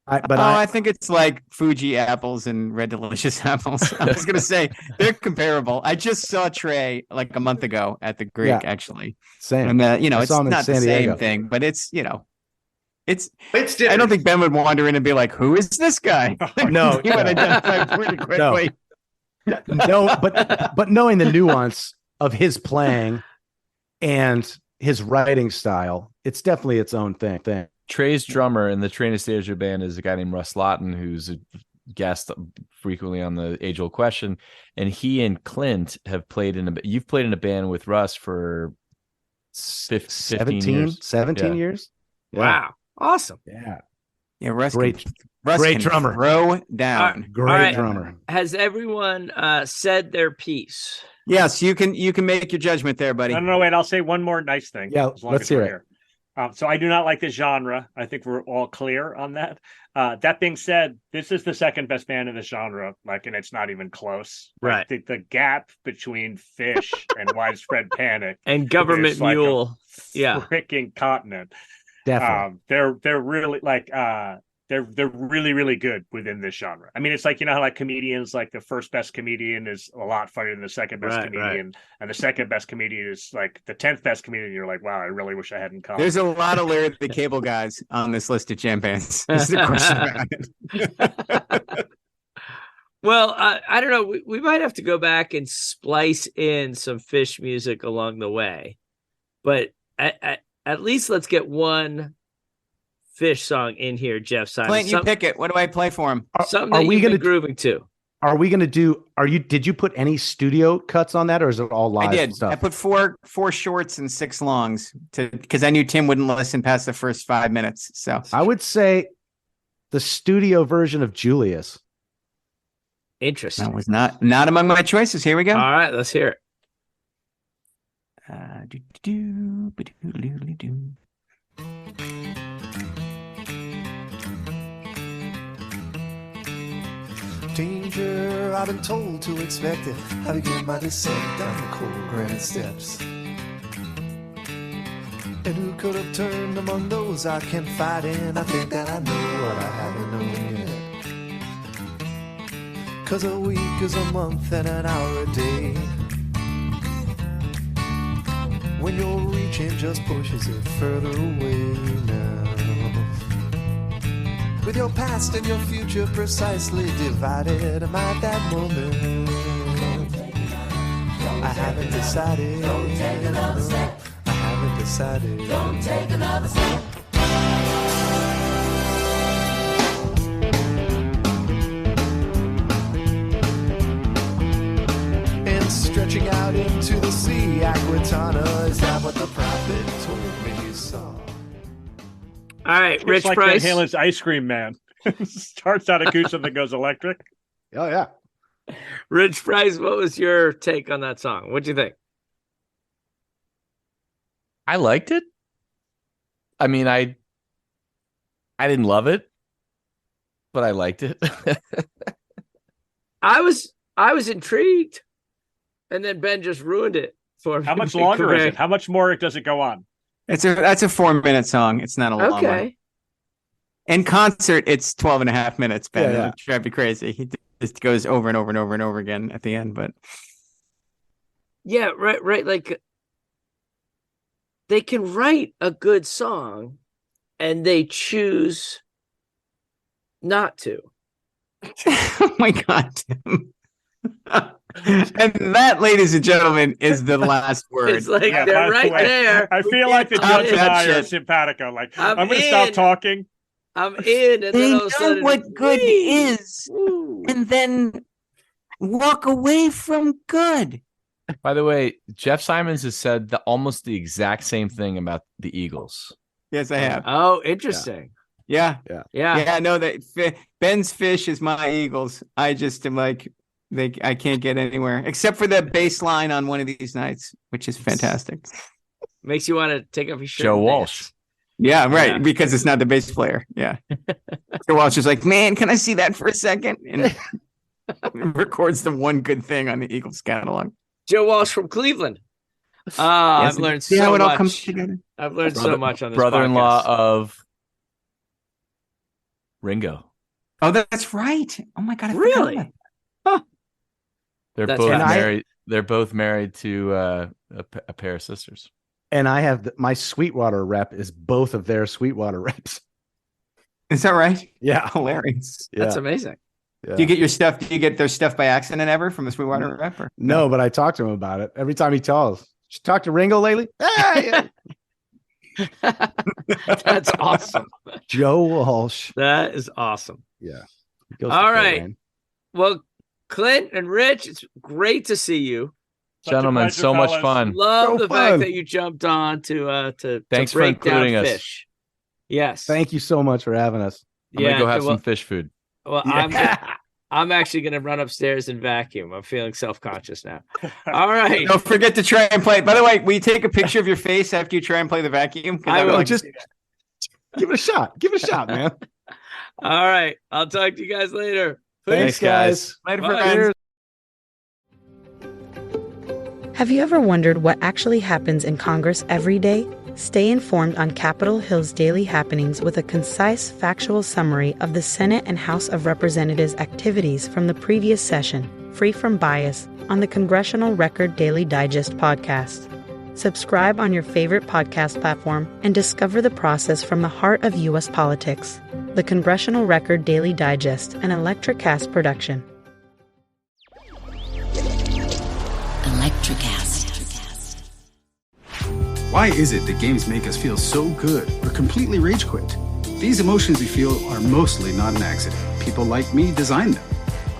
I think it's like Fuji apples and Red Delicious apples. I was going to say they're comparable. I just saw Trey like a month ago at the Greek, actually. Same. And it's not the same thing, but it's different. I don't think Ben would wander in and be like, "Who is this guy?" No, he would identify pretty quickly. No, but knowing the nuance of his playing and his writing style, it's definitely its own thing. Trey's drummer in the Trey Anastasio band is a guy named Russ Lawton, who's a guest frequently on the Age Old Question, and he and Clint have played you've played in a band with Russ for 17 years. Yeah. Wow. Awesome. Yeah, Russ great drummer. Throw down. Great drummer. Has everyone said their piece? Yes, you can make your judgment there, buddy. No, wait. I'll say one more nice thing. Yeah, let's hear it. So I do not like this genre. I think we're all clear on that. That being said, this is the second best band in this genre, and it's not even close. Right. The gap between Phish and Widespread Panic and Government Mule, freaking continent. Definitely. They're really they're really, really good within this genre. I mean, it's like, how like comedians, like the first best comedian is a lot funnier than the second best comedian. And the second best comedian is like the 10th best comedian. You're like, wow, I really wish I hadn't come. There's a lot of Larry the Cable Guys on this list of jam bands. This is a question around it. Well, I don't know. We might have to go back and splice in some Phish music along the way. But at least let's get one Phish song in here, Jeff Simon. Clint, you pick it. What do I play for him? Something that you've been grooving to. Are we going to do? Did you put any studio cuts on that, or is it all live? I did. Stuff? I put four shorts and 6 longs because I knew Tim wouldn't listen past the first 5 minutes. So I would say the studio version of Julius. Interesting. That was not among my choices. Here we go. All right, let's hear it. Danger, I've been told to expect it. I begin my descent down the cold granite steps. And who could have turned among those I can fight in? I think that I know what I haven't known yet. 'Cause a week is a month and an hour a day. When you're reaching just pushes it further away now. With your past and your future precisely divided, am I at that moment I haven't decided. Don't take another step. I haven't decided. Don't take another step. And stretching out into the sea, Aquitana, is that what the prophet told me you saw? All right, It's Rich like Price. Van Halen's Ice Cream Man. Starts out acoustic and then goes electric. Oh yeah. Rich Price, what was your take on that song? What'd you think? I liked it. I mean, I didn't love it, but I liked it. I was intrigued, and then Ben just ruined it for me. How much longer is it? How much more does it go on? That's a 4-minute song. It's not a long one. Okay. In concert, it's 12 and a half minutes, Ben. Yeah. It'll drive you crazy. He just goes over and over and over and over again at the end, but Yeah, right. Like they can write a good song, and they choose not to. oh my God, Tim. And that, ladies and gentlemen, is the last word. It's like Yeah, they're by the right way, there. I feel like the Stop judge and that I are shit. simpatico. Like, I'm I'm going to stop in. talking. I'm in, and They then all of a know sudden, what good is, Woo. and then walk away from good. By the way, Jeff Simons has said almost the exact same thing about the Eagles. Yes, I have. Oh, interesting. Yeah. Yeah. No, that Ben's Phish is my Eagles. I just am like, I can't get anywhere except for that bass line on One of These Nights, which is fantastic. Makes you want to take off your shirt. Joe and Walsh. dance. Yeah, right. Yeah. Because it's not the bass player. Yeah. So Walsh is like, man, can I see that for a second? And records the one good thing on the Eagles catalog. Joe Walsh from Cleveland. I've learned See so how it all much. comes together. I've learned so much on this Brother-in-law podcast. of Ringo. Oh, that's right. Oh my God. I forgot Really? about that. They're That's both fascinating. married. They're both married to a pair of sisters. And I have my Sweetwater rep is both of their Sweetwater reps. Is that right? Yeah. Hilarious. That's amazing. Yeah. Do you get your stuff? Do you get their stuff by accident ever from the Sweetwater rapper? No, but I talk to him about it every time he calls. Did you talk to Ringo lately? Yeah. That's awesome. Joe Walsh. That is awesome. Yeah. He goes All to right. Fort Wayne. Well, Clint and Rich, it's great to see you. Such a Gentlemen, pleasure, so much fellas. fun. Love So the fun. fact that you jumped on to Thanks for break down including us. Phish. Yes. Thank you so much for having us. I'm gonna go have well, some fish food. Well, Yeah. I'm actually going to run upstairs and vacuum. I'm feeling self-conscious now. All right. Don't forget to try and play. By the way, will you take a picture of your face after you try and play the vacuum? 'Cause I would will. like to Just see that. give it a shot. Give it a shot, man. All right. I'll talk to you guys later. Thanks, guys. Later, Bye. friends. Have you ever wondered what actually happens in Congress every day? Stay informed on Capitol Hill's daily happenings with a concise, factual summary of the Senate and House of Representatives' activities from the previous session, free from bias, on the Congressional Record Daily Digest podcast. Subscribe on your favorite podcast platform and discover the process from the heart of U.S. politics. The Congressional Record Daily Digest, an Electricast production. Electricast. Why is it that games make us feel so good or completely rage quit? These emotions we feel are mostly not an accident. People like me designed them.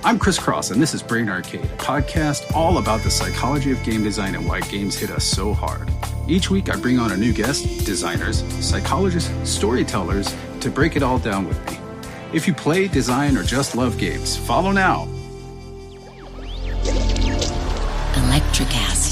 I'm Chris Cross, and this is Brain Arcade, a podcast all about the psychology of game design and why games hit us so hard. Each week, I bring on a new guest, designers, psychologists, storytellers, to break it all down with me. If you play, design, or just love games, follow now. Electricast.